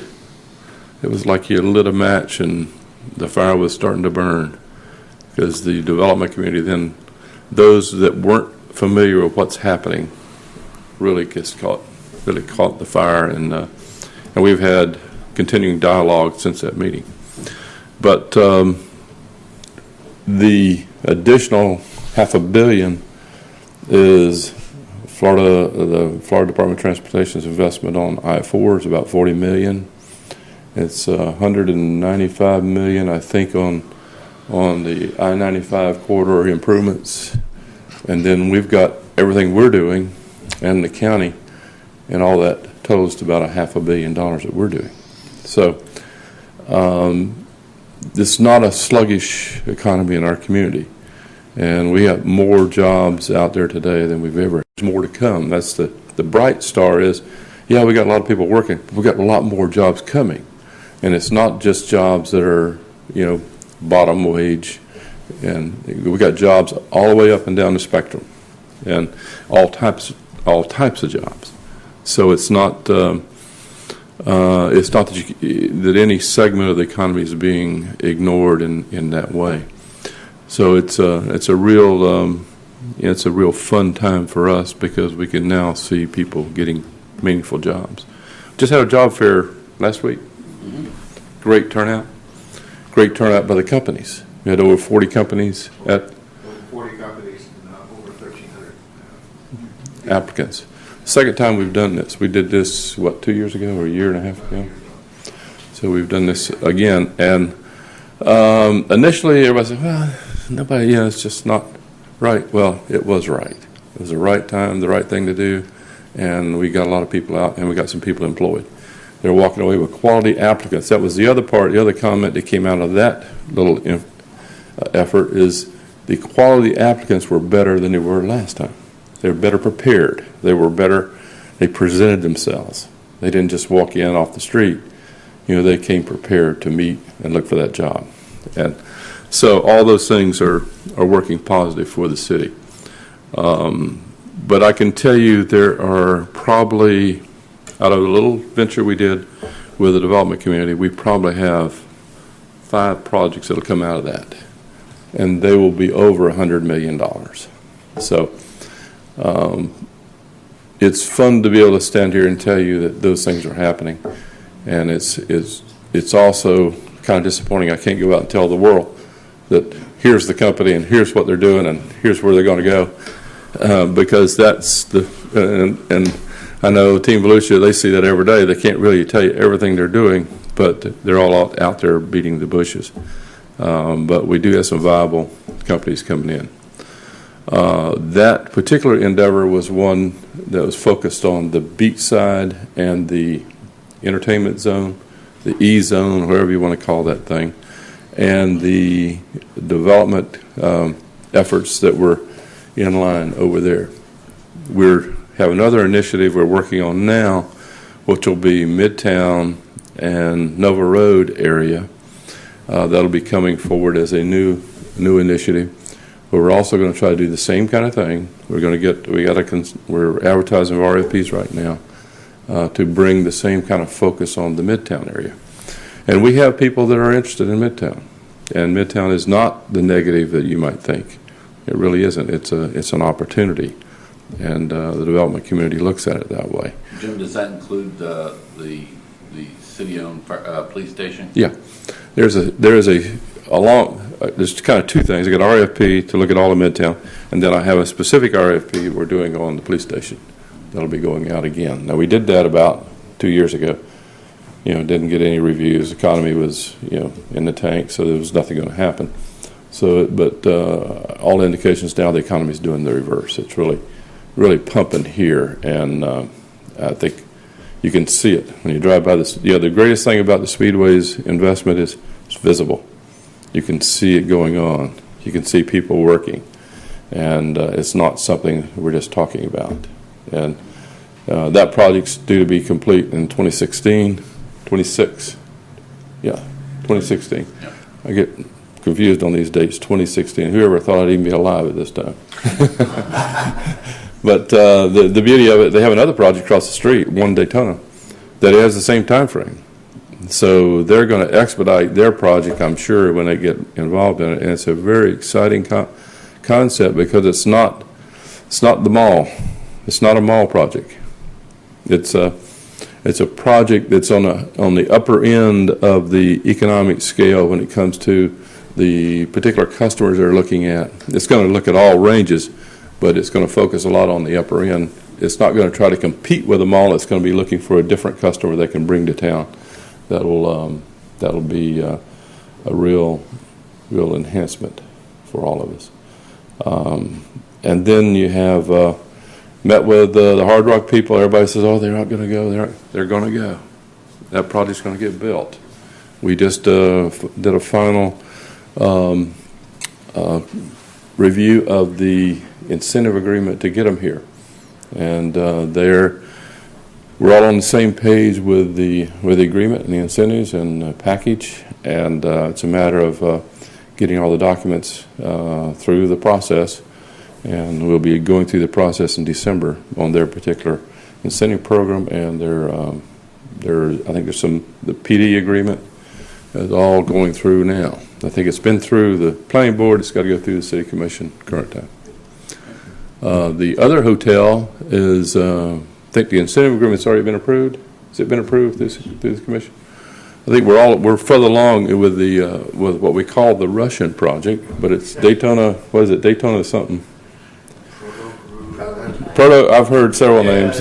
it was like you lit a match and the fire was starting to burn, because the development community, then those that weren't familiar with what's happening, really caught the fire, and we've had continuing dialogue since that meeting. But the additional $500 million is the Florida Department of Transportation's investment on I-4 is about $40 million. It's $195 million, I think, on the I-95 corridor improvements. And then we've got everything we're doing and the county, and all that totals to about $500 million that we're doing. So it's not a sluggish economy in our community. And we have more jobs out there today than we've ever had. There's more to come. That's the bright star is, yeah, we got a lot of people working, but we've got a lot more jobs coming. And it's not just jobs that are, bottom wage. And we got jobs all the way up and down the spectrum, and all types of jobs. So it's not that that any segment of the economy is being ignored in that way. So it's a real fun time for us, because we can now see people getting meaningful jobs. Just had a job fair last week. Great turnout by the companies. We had over 40 companies Over 40 companies and over 1,300 applicants. Second time we've done this. We did this, 2 years ago or a year and a half ago? So we've done this again. And initially everybody said, well, nobody, it's just not right. Well, it was right. It was the right time, the right thing to do. And we got a lot of people out, and we got some people employed. They're walking away with quality applicants. That was the other part, the other comment that came out of that little effort is the quality applicants were better than they were last time. They were better prepared. They were better. They presented themselves. They didn't just walk in off the street. They came prepared to meet and look for that job. And so all those things are working positive for the city. But I can tell you there are probably, out of the little venture we did with the development community, we probably have 5 projects that will come out of that. And they will be over $100 million. So it's fun to be able to stand here and tell you that those things are happening. And it's also kind of disappointing. I can't go out and tell the world that here's the company and here's what they're doing and here's where they're going to go, because that's and I know Team Volusia, they see that every day. They can't really tell you everything they're doing, but they're all out there beating the bushes. But we do have some viable companies coming in. That particular endeavor was one that was focused on the beach side and the entertainment zone, the E zone, whatever you want to call that thing, and the development efforts that were in line over there. We have another initiative we're working on now, which will be Midtown and Nova Road area. That'll be coming forward as a new initiative. But we're also going to try to do the same kind of thing. We're advertising RFPs right now to bring the same kind of focus on the Midtown area. And we have people that are interested in Midtown. And Midtown is not the negative that you might think. It really isn't. It's an opportunity. And the development community looks at it that way. Jim, does that include the city-owned police station? Yeah. There's kind of two things. I got RFP to look at all of Midtown, and then I have a specific RFP we're doing on the police station. That'll be going out again. Now, we did that about 2 years ago. Didn't get any reviews. The economy was, in the tank, so there was nothing going to happen. So, but all indications now the economy is doing the reverse. It's really, really pumping here, and I think you can see it when you drive by this. The greatest thing about the Speedway's investment is it's visible. You can see it going on. You can see people working, and it's not something we're just talking about. And that project's due to be complete in 2016. 2016. Yeah. I get confused on these dates. 2016. Whoever thought I'd even be alive at this time? But the beauty of it, they have another project across the street, One Daytona, that has the same time frame. So they're going to expedite their project, I'm sure, when they get involved in it. And it's a very exciting concept because it's not the mall. It's not a mall project. It's a project that's on the upper end of the economic scale when it comes to the particular customers they're looking at. It's going to look at all ranges, but it's going to focus a lot on the upper end. It's not going to try to compete with a mall. It's going to be looking for a different customer they can bring to town. That'll be a real enhancement for all of us. And then you have met with the Hard Rock people. Everybody says, "Oh, they're not going to go." They're going to go. That project's going to get built. We just did a final review of the incentive agreement to get them here, and we're all on the same page with the agreement and the incentives and the package, and it's a matter of getting all the documents through the process, and we'll be going through the process in December on their particular incentive program and their I think there's the PD agreement is all going through now. I think it's been through the planning board. It's got to go through the city commission current time. The other hotel is, I think the incentive agreement's already been approved. Has it been approved through the commission? I think we're further along with with what we call the Russian project, but it's Daytona. What is it? Daytona something. Proto. I've heard several names.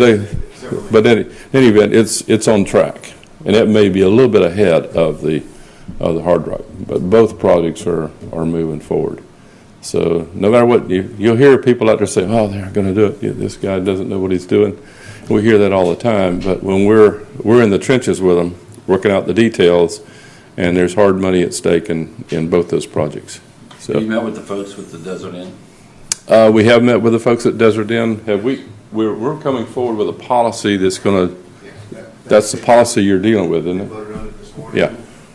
But in any event, it's on track, and it may be a little bit ahead of the Hard Rock. But both projects are moving forward. So no matter what, you'll hear people out there say, "Oh, they're going to do it. Yeah, this guy doesn't know what he's doing." We hear that all the time. But when we're in the trenches with them, working out the details, and there's hard money at stake in both those projects. So You met with the folks with the Desert Inn? we have met with the folks at Desert Inn. We're coming forward with a policy that's going to. That's the policy you're dealing with, isn't it? Voted on it this morning. Yeah.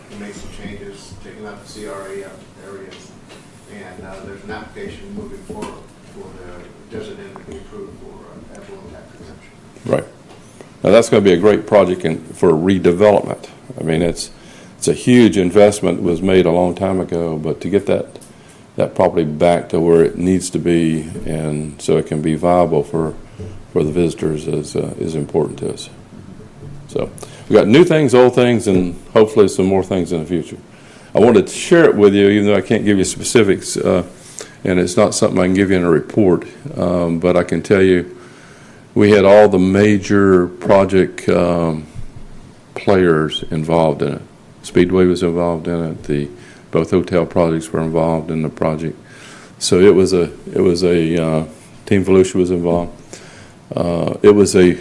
We made some changes, taking out the CRA areas, and there's an application moving forward for the Desert Inn to be approved for affluent tax exemption. Right. Now that's going to be a great project for redevelopment. I mean, it's a huge investment. It was made a long time ago, but to get that property back to where it needs to be, and so it can be viable for the visitors is important to us. So we've got new things, old things, and hopefully some more things in the future. I wanted to share it with you, even though I can't give you specifics, and it's not something I can give you in a report, but I can tell you we had all the major project players involved in it. Speedway was involved in it. Both hotel projects were involved in the project. So it was a Team Volusia was involved. It was a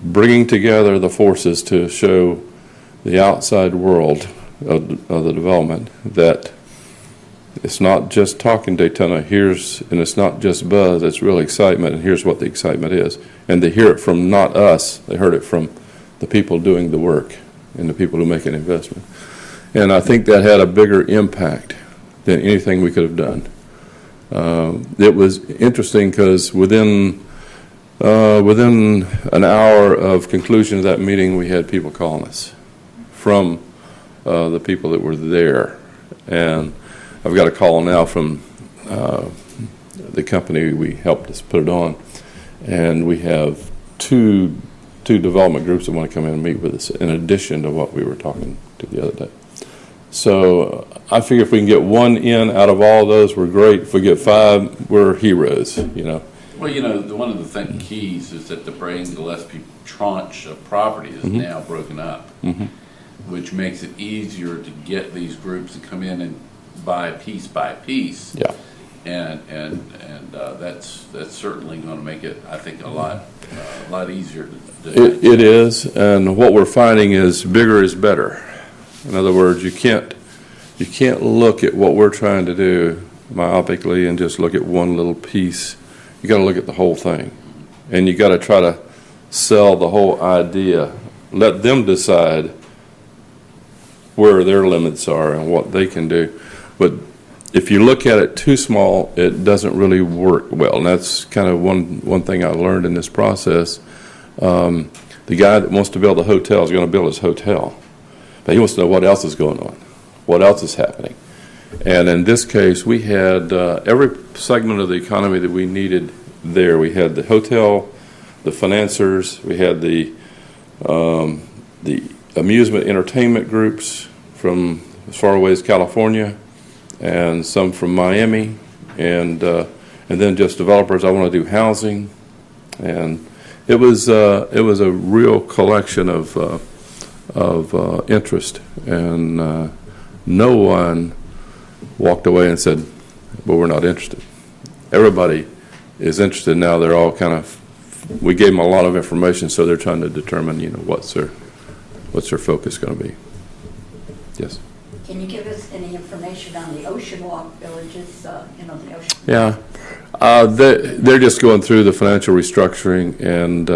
bringing together the forces to show the outside world of the development that it's not just talking Daytona, and it's not just buzz, it's real excitement, and here's what the excitement is. And they hear it from not us, they heard it from the people doing the work and the people who make an investment. And I think that had a bigger impact than anything we could have done. It was interesting because within an hour of conclusion of that meeting, we had people calling us from the people that were there. And I've got a call now from the company we helped us put it on, and we have two development groups that want to come in and meet with us in addition to what we were talking to the other day. So I figure if we can get one in out of all those, we're great. If we get 5, we're heroes, you know. Well, you know, one of the keys is that the Brain Gillespie tranche of property is now broken up, which makes it easier to get these groups to come in and buy piece by piece. Yeah. And that's certainly going to make it, I think, a lot easier to do. It is, and what we're finding is bigger is better. In other words, you can't look at what we're trying to do myopically and just look at one little piece. You got to look at the whole thing, and you got to try to sell the whole idea. Let them decide where their limits are and what they can do. But if you look at it too small, it doesn't really work well. And that's kind of one thing I learned in this process. The guy that wants to build a hotel is going to build his hotel. But he wants to know what else is going on, what else is happening. And in this case, we had every segment of the economy that we needed there. We had the hotel, the financiers, we had the amusement entertainment groups from as far away as California, and some from Miami, and then just developers. I want to do housing, and it was a real collection of interest, and no one walked away and said, well, we're not interested. Everybody is interested now. They're all we gave them a lot of information, so they're trying to determine, what's their focus going to be. Yes. Can you give us any information on the Ocean Walk villages, the Ocean? Yeah. They're just going through the financial restructuring, and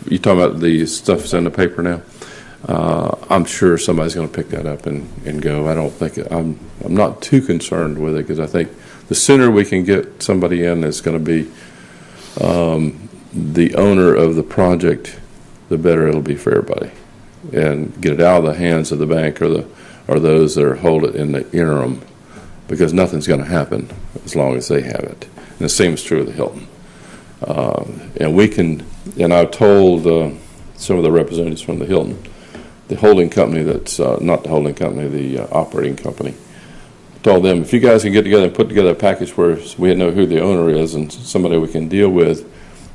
you talking about the stuff that's in the paper now? I'm sure somebody's going to pick that up and go. I don't think I'm not too concerned with it, because I think the sooner we can get somebody in that's going to be the owner of the project, the better it'll be for everybody, and get it out of the hands of the bank or those that hold it in the interim, because nothing's going to happen as long as they have it. And the same is true of the Hilton. And I told some of the representatives from the Hilton, the holding company that's not the holding company, the operating company, told them, if you guys can get together and put together a package where we know who the owner is and somebody we can deal with,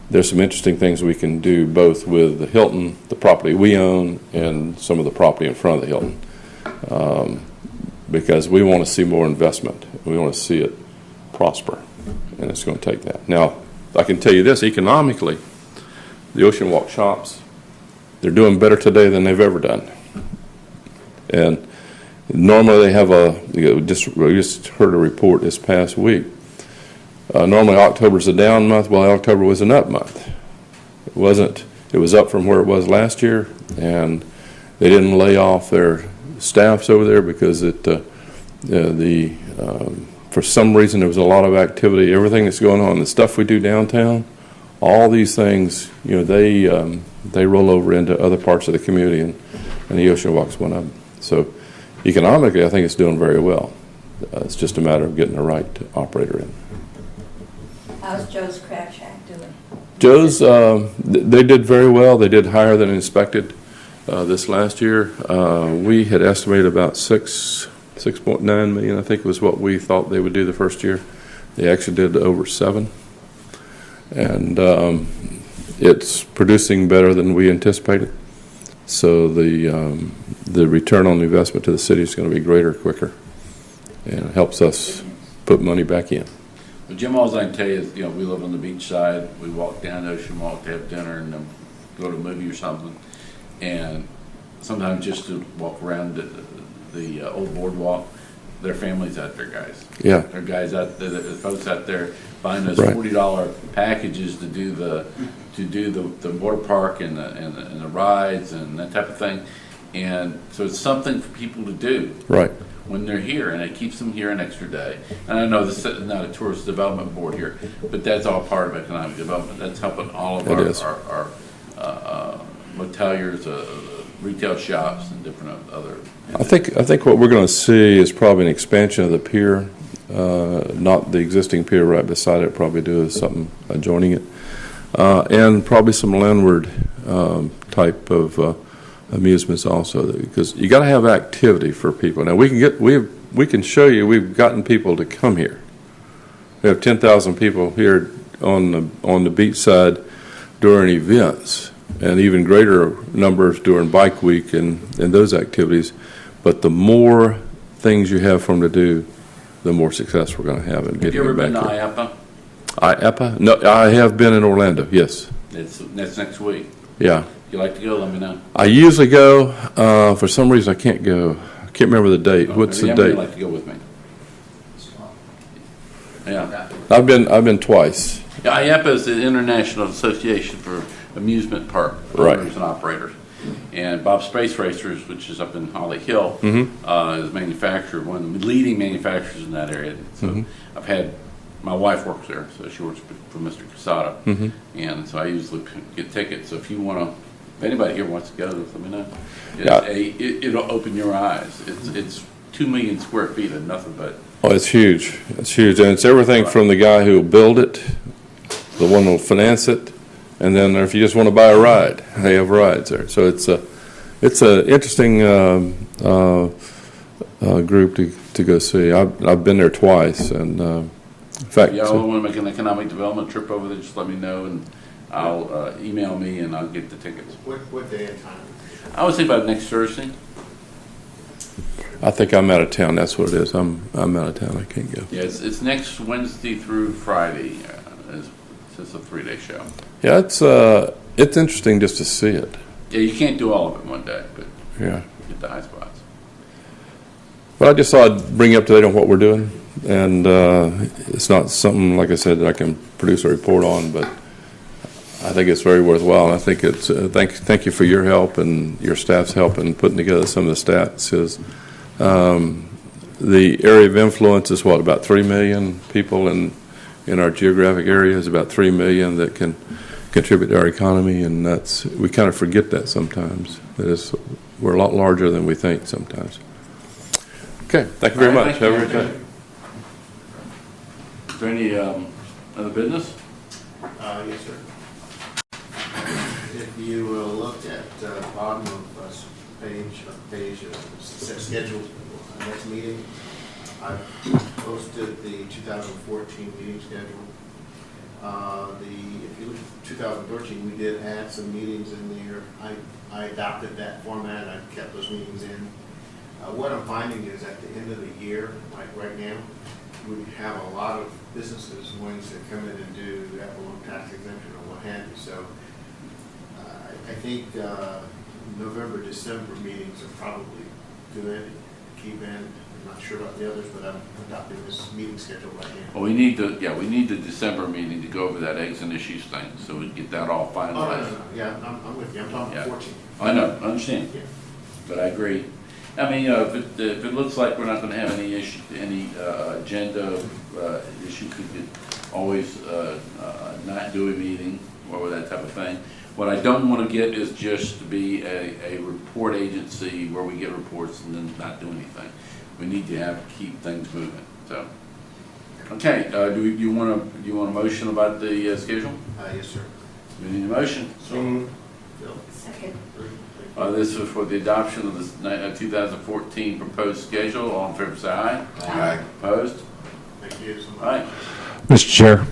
there's some interesting things we can do both with the Hilton, the property we own, and some of the property in front of the Hilton. Because we want to see more investment. We want to see it prosper, and it's going to take that. Now, I can tell you this, economically, the Ocean Walk shops, they're doing better today than they've ever done. And normally they have we just heard a report this past week. Normally October's a down month. Well, October was an up month. It wasn't. It was up from where it was last year, and they didn't lay off their staffs over there because for some reason there was a lot of activity. Everything that's going on, the stuff we do downtown, all these things, they roll over into other parts of the community, and the Ocean Walk's one of them. So economically, I think it's doing very well. It's just a matter of getting the right operator in. How's Joe's Crab Shack doing? Joe's, they did very well. They did higher than expected this last year. We had estimated about $6.9 million, I think was what we thought they would do the first year. They actually did over $7 million. And it's producing better than we anticipated. So the return on investment to the city is going to be greater, quicker, and it helps us put money back in. But Jim, all I can tell you is, we live on the beach side. We walk down Ocean Walk to have dinner and then go to a movie or something. And sometimes just to walk around the old boardwalk, their families out there, guys. Yeah. There are guys out there, the folks out there buying those Right. $40 packages to do the water park and the rides and that type of thing. And so it's something for people to do Right. when they're here, and it keeps them here an extra day. And I know this is not a tourist development board here, but that's all part of economic development. That's helping all of It is. our moteliers, retail shops, and different other. I think what we're going to see is probably an expansion of the pier, not the existing pier right beside it. Probably do something adjoining it, and probably some landward type of amusements also, because you got to have activity for people. Now we can show you we've gotten people to come here. We have 10,000 people here on the beach side during events, and even greater numbers during Bike Week and those activities. But the more things you have for them to do, the more success we're going to have in Have getting you ever them been back to here. IAPA? IAPA? No, I have been in Orlando, yes. That's next week. Yeah. If you like to go, let me know. I usually go. For some reason, I can't go. I can't remember the date. What's the Maybe Emily date? would like to go with me. Yeah. I've been twice. Yeah, IAPA is the International Association for Amusement Park Right. Owners and Operators. And Bob Space Racers, which is up in Holly Hill, is manufacturer, one of the leading manufacturers in that area. So I've had, my wife works there, so she works for Mr. Casada. And so I usually get tickets. So if you want to, if anybody here wants to go, just let me know. Yeah. It'll open your eyes. It's 2 million square feet of nothing but. Oh, it's huge. It's huge, and it's everything from the guy who will build it, the one who will finance it, and then if you just want to buy a ride, they have rides there. So it's a interesting group to go see. I've been there twice, and in fact, If y'all want to make an economic development trip over there, just let me know, and I'll email me, and I'll get the tickets. What day and time? I would say about next Thursday. I think I'm out of town. That's what it is. I'm out of town. I can't go. Yeah, it's next Wednesday through Friday. It's a 3-day show. Yeah, it's interesting just to see it. Yeah, you can't do all of it in one day, but Yeah. get the high spots. But I just thought I'd bring you up to date on what we're doing, and it's not something, like I said, that I can produce a report on, but I think it's very worthwhile. And I think it's thank you for your help and your staff's help in putting together some of the stats. Because the area of influence is about 3 million people in our geographic area. Is about 3 million that can contribute to our economy, and we kind of forget that sometimes. We're a lot larger than we think sometimes. Okay, thank you very All right, much. thank Have a you. great day. Is there any other business? Yes, sir. If you look at the bottom of page schedule next meeting, I posted the 2014 meeting schedule. If you look at 2013, we did add some meetings in there. I adopted that format. I kept those meetings in. What I'm finding is at the end of the year, like right now, we have a lot of businesses wanting to come in and do that loan tax exemption or what have you. So I think November, December meetings are probably good to keep in. I'm not sure about the others, but I'm adopting this meeting schedule right now. Well, we need the December meeting to go over that eggs and issues thing, so we can get that all Oh, finalized. no. Yeah, I'm with you. I'm talking Yeah. 14. I know, I understand, Yeah. but I agree. I mean, if it looks like we're not going to have any issue, any agenda issue, we could always not do a meeting or that type of thing. What I don't want to get is just to be a report agency where we get reports and then not do anything. We need to keep things moving. So, okay, do you want a motion about the schedule? Yes, sir. We need a motion. Phil? Second. This is for the adoption of the 2014 proposed schedule. All in favor, say aye. Aye. Opposed? Thank you so much. All right. Mr. Chair,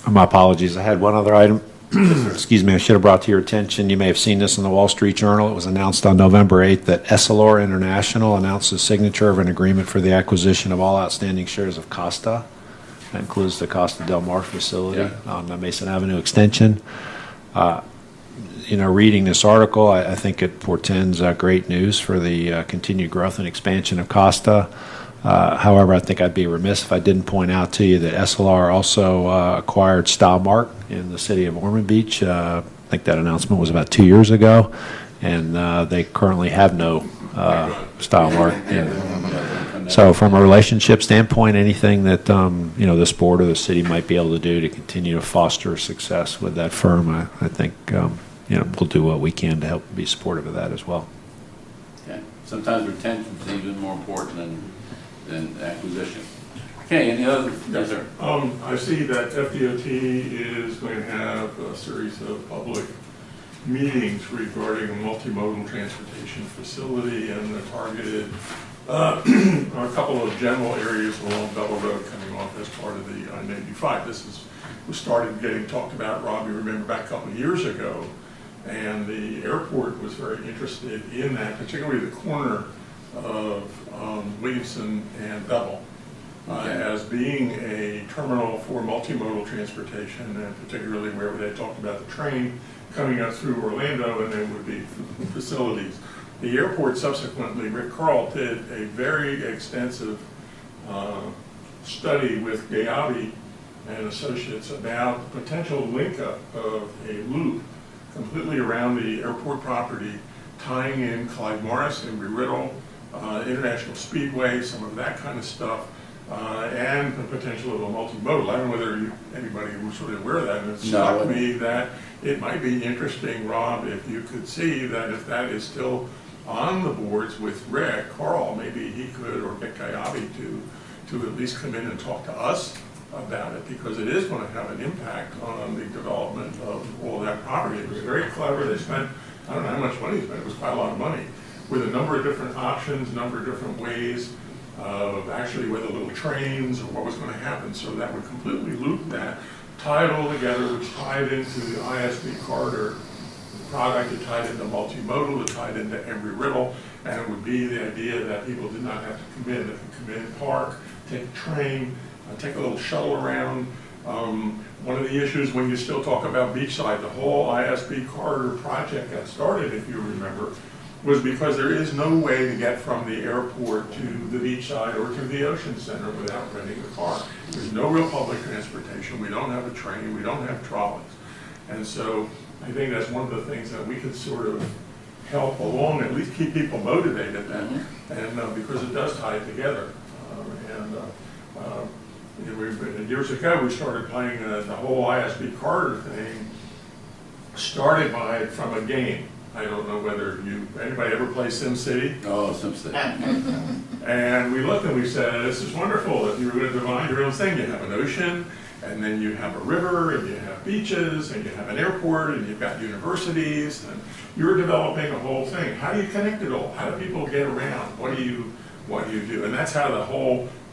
my apologies. I had one other item. excuse me, I should have brought to your attention, you may have seen this in the Wall Street Journal. It was announced on November 8th that Essilor International announced the signature of an agreement for the acquisition of all outstanding shares of Costa. That includes the Costa Del Mar facility on the Mason Avenue extension. Reading this article, I think it portends great news for the continued growth and expansion of Costa. However, I think I'd be remiss if I didn't point out to you that Essilor also acquired Style Mart in the city of Ormond Beach. I think that announcement was about 2 years ago, and they currently have no Style Mart. So from a relationship standpoint, anything that this board or the city might be able to do to continue to foster success with that firm, I think we'll do what we can to help be supportive of that as well. Okay. Sometimes retention is even more important than acquisition. Okay, any other? Yes, sir. I see that FDOT is going to have a series of public meetings regarding a multimodal transportation facility and the targeted a couple of general areas along Bevel Road coming off as part of the I-95. Was started getting talked about, Rob, you remember back a couple of years ago, and the airport was very interested in that, particularly the corner of Williamson and Bevel, as being a terminal for multimodal transportation, and particularly where they talked about the train coming up through Orlando, and there would be facilities. The airport subsequently, Rick Carl did a very extensive study with Gayabi and Associates about the potential link-up of a loop completely around the airport property, tying in Clyde Morris, Embry-Riddle, International Speedway, some of that kind of stuff, and the potential of a multimodal. I don't know whether anybody was sort of aware of that, and it struck me that it might be interesting, Rob, if you could see that if that is still on the boards with Rick Carl, maybe he could, or Rick Gayabi, to at least come in and talk to us about it, because it is going to have an impact on the development of all that property. It was very clever. They spent, I don't know how much money they spent, it was quite a lot of money, with a number of different options, a number of different ways of actually whether little trains or what was going to happen. So that would completely loop that, tie it all together, which tied into the ISB corridor product, it tied into multimodal, it tied into Embry-Riddle, and it would be the idea that people did not have to come in. They could come in, park, take a train, take a little shuttle around. One of the issues when you still talk about beachside, the whole ISB corridor project got started, if you remember, was because there is no way to get from the airport to the beachside or to the ocean center without renting a car. There's no real public transportation. We don't have a train. We don't have trolleys. And so I think that's one of the things that we could sort of help along, at least keep people motivated, and because it does tie it together. Years ago, we started playing the whole ISB corridor thing. Started from a game. I don't know whether anybody ever play SimCity? Oh, SimCity. And we looked and we said, this is wonderful. If you were going to divide your own thing, you have an ocean, and then you have a river, and you have beaches, and you have an airport, and you've got universities, and you're developing a whole thing. How do you connect it all? How do people get around? What do you do? And that's how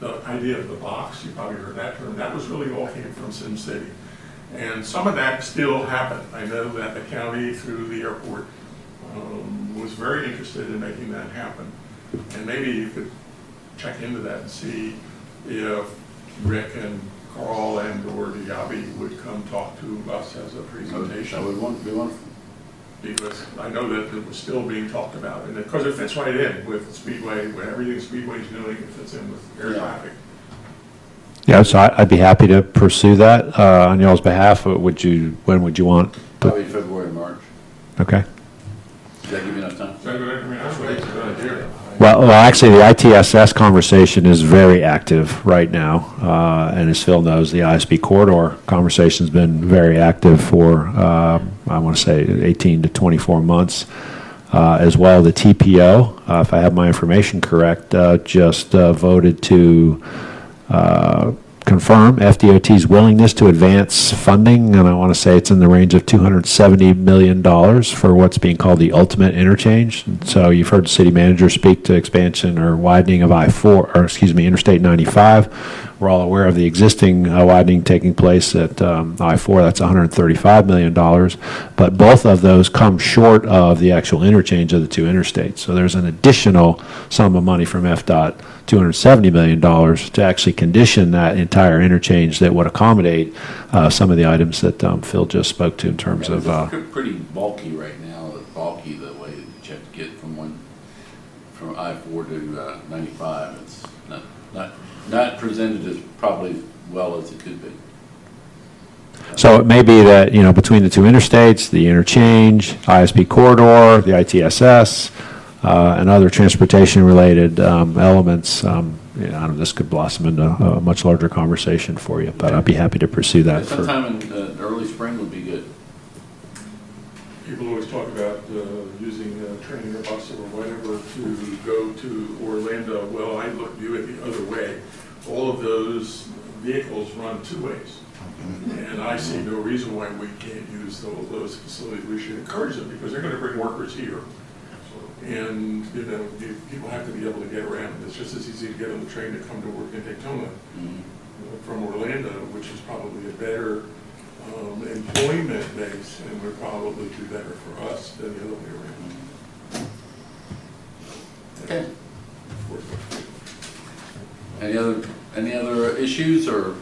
the idea of the box, you probably heard that term, that was really all came from SimCity. And some of that still happened. I know that the county, through the airport, was very interested in making that happen. And maybe you could check into that and see if Rick and Carl and or Gayabi would come talk to us as a presentation. That would be wonderful. Because I know that it was still being talked about, and because it fits right in with Speedway, with everything Speedway's doing, it fits in with air traffic. Yeah, so I'd be happy to pursue that on y'all's behalf. When would you want? Probably February, March. Okay. Does that give you enough time? Well, actually, the ITSS conversation is very active right now, and as Phil knows, the ISB corridor conversation has been very active for, I want to say, 18 to 24 months. As well, the TPO, if I have my information correct, just voted to confirm FDOT's willingness to advance funding, and I want to say it's in the range of $270 million for what's being called the ultimate interchange. And so you've heard the city manager speak to expansion or widening of Interstate 95. we're all aware of the existing widening taking place at I-4. That's $135 million. But both of those come short of the actual interchange of the two interstates. So there's an additional sum of money from FDOT, $270 million, to actually condition that entire interchange that would accommodate some of the items that Phil just spoke to in terms of. It's pretty bulky right now. It's bulky the way that you have to get from I-4 to 95. It's not presented as probably well as it could be. So it may be that, between the two interstates, the interchange, ISP corridor, the ITSS, and other transportation-related elements, this could blossom into a much larger conversation for you, but I'd be happy to pursue that. Sometime in early spring would be good. People always talk about using a train or bus or whatever to go to Orlando. Well, I view it the other way. All of those vehicles run two ways. And I see no reason why we can't use those facilities. We should encourage them because they're going to bring workers here. And, people have to be able to get around. It's just as easy to get on the train to come to work in Daytona from Orlando, which is probably a better employment base and would probably do better for us than the other way around. Okay. Any other issues, or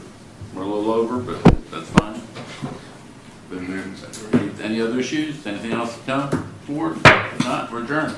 we're a little over, but that's fine. Any other issues? Anything else to come forward? If not, we're adjourned.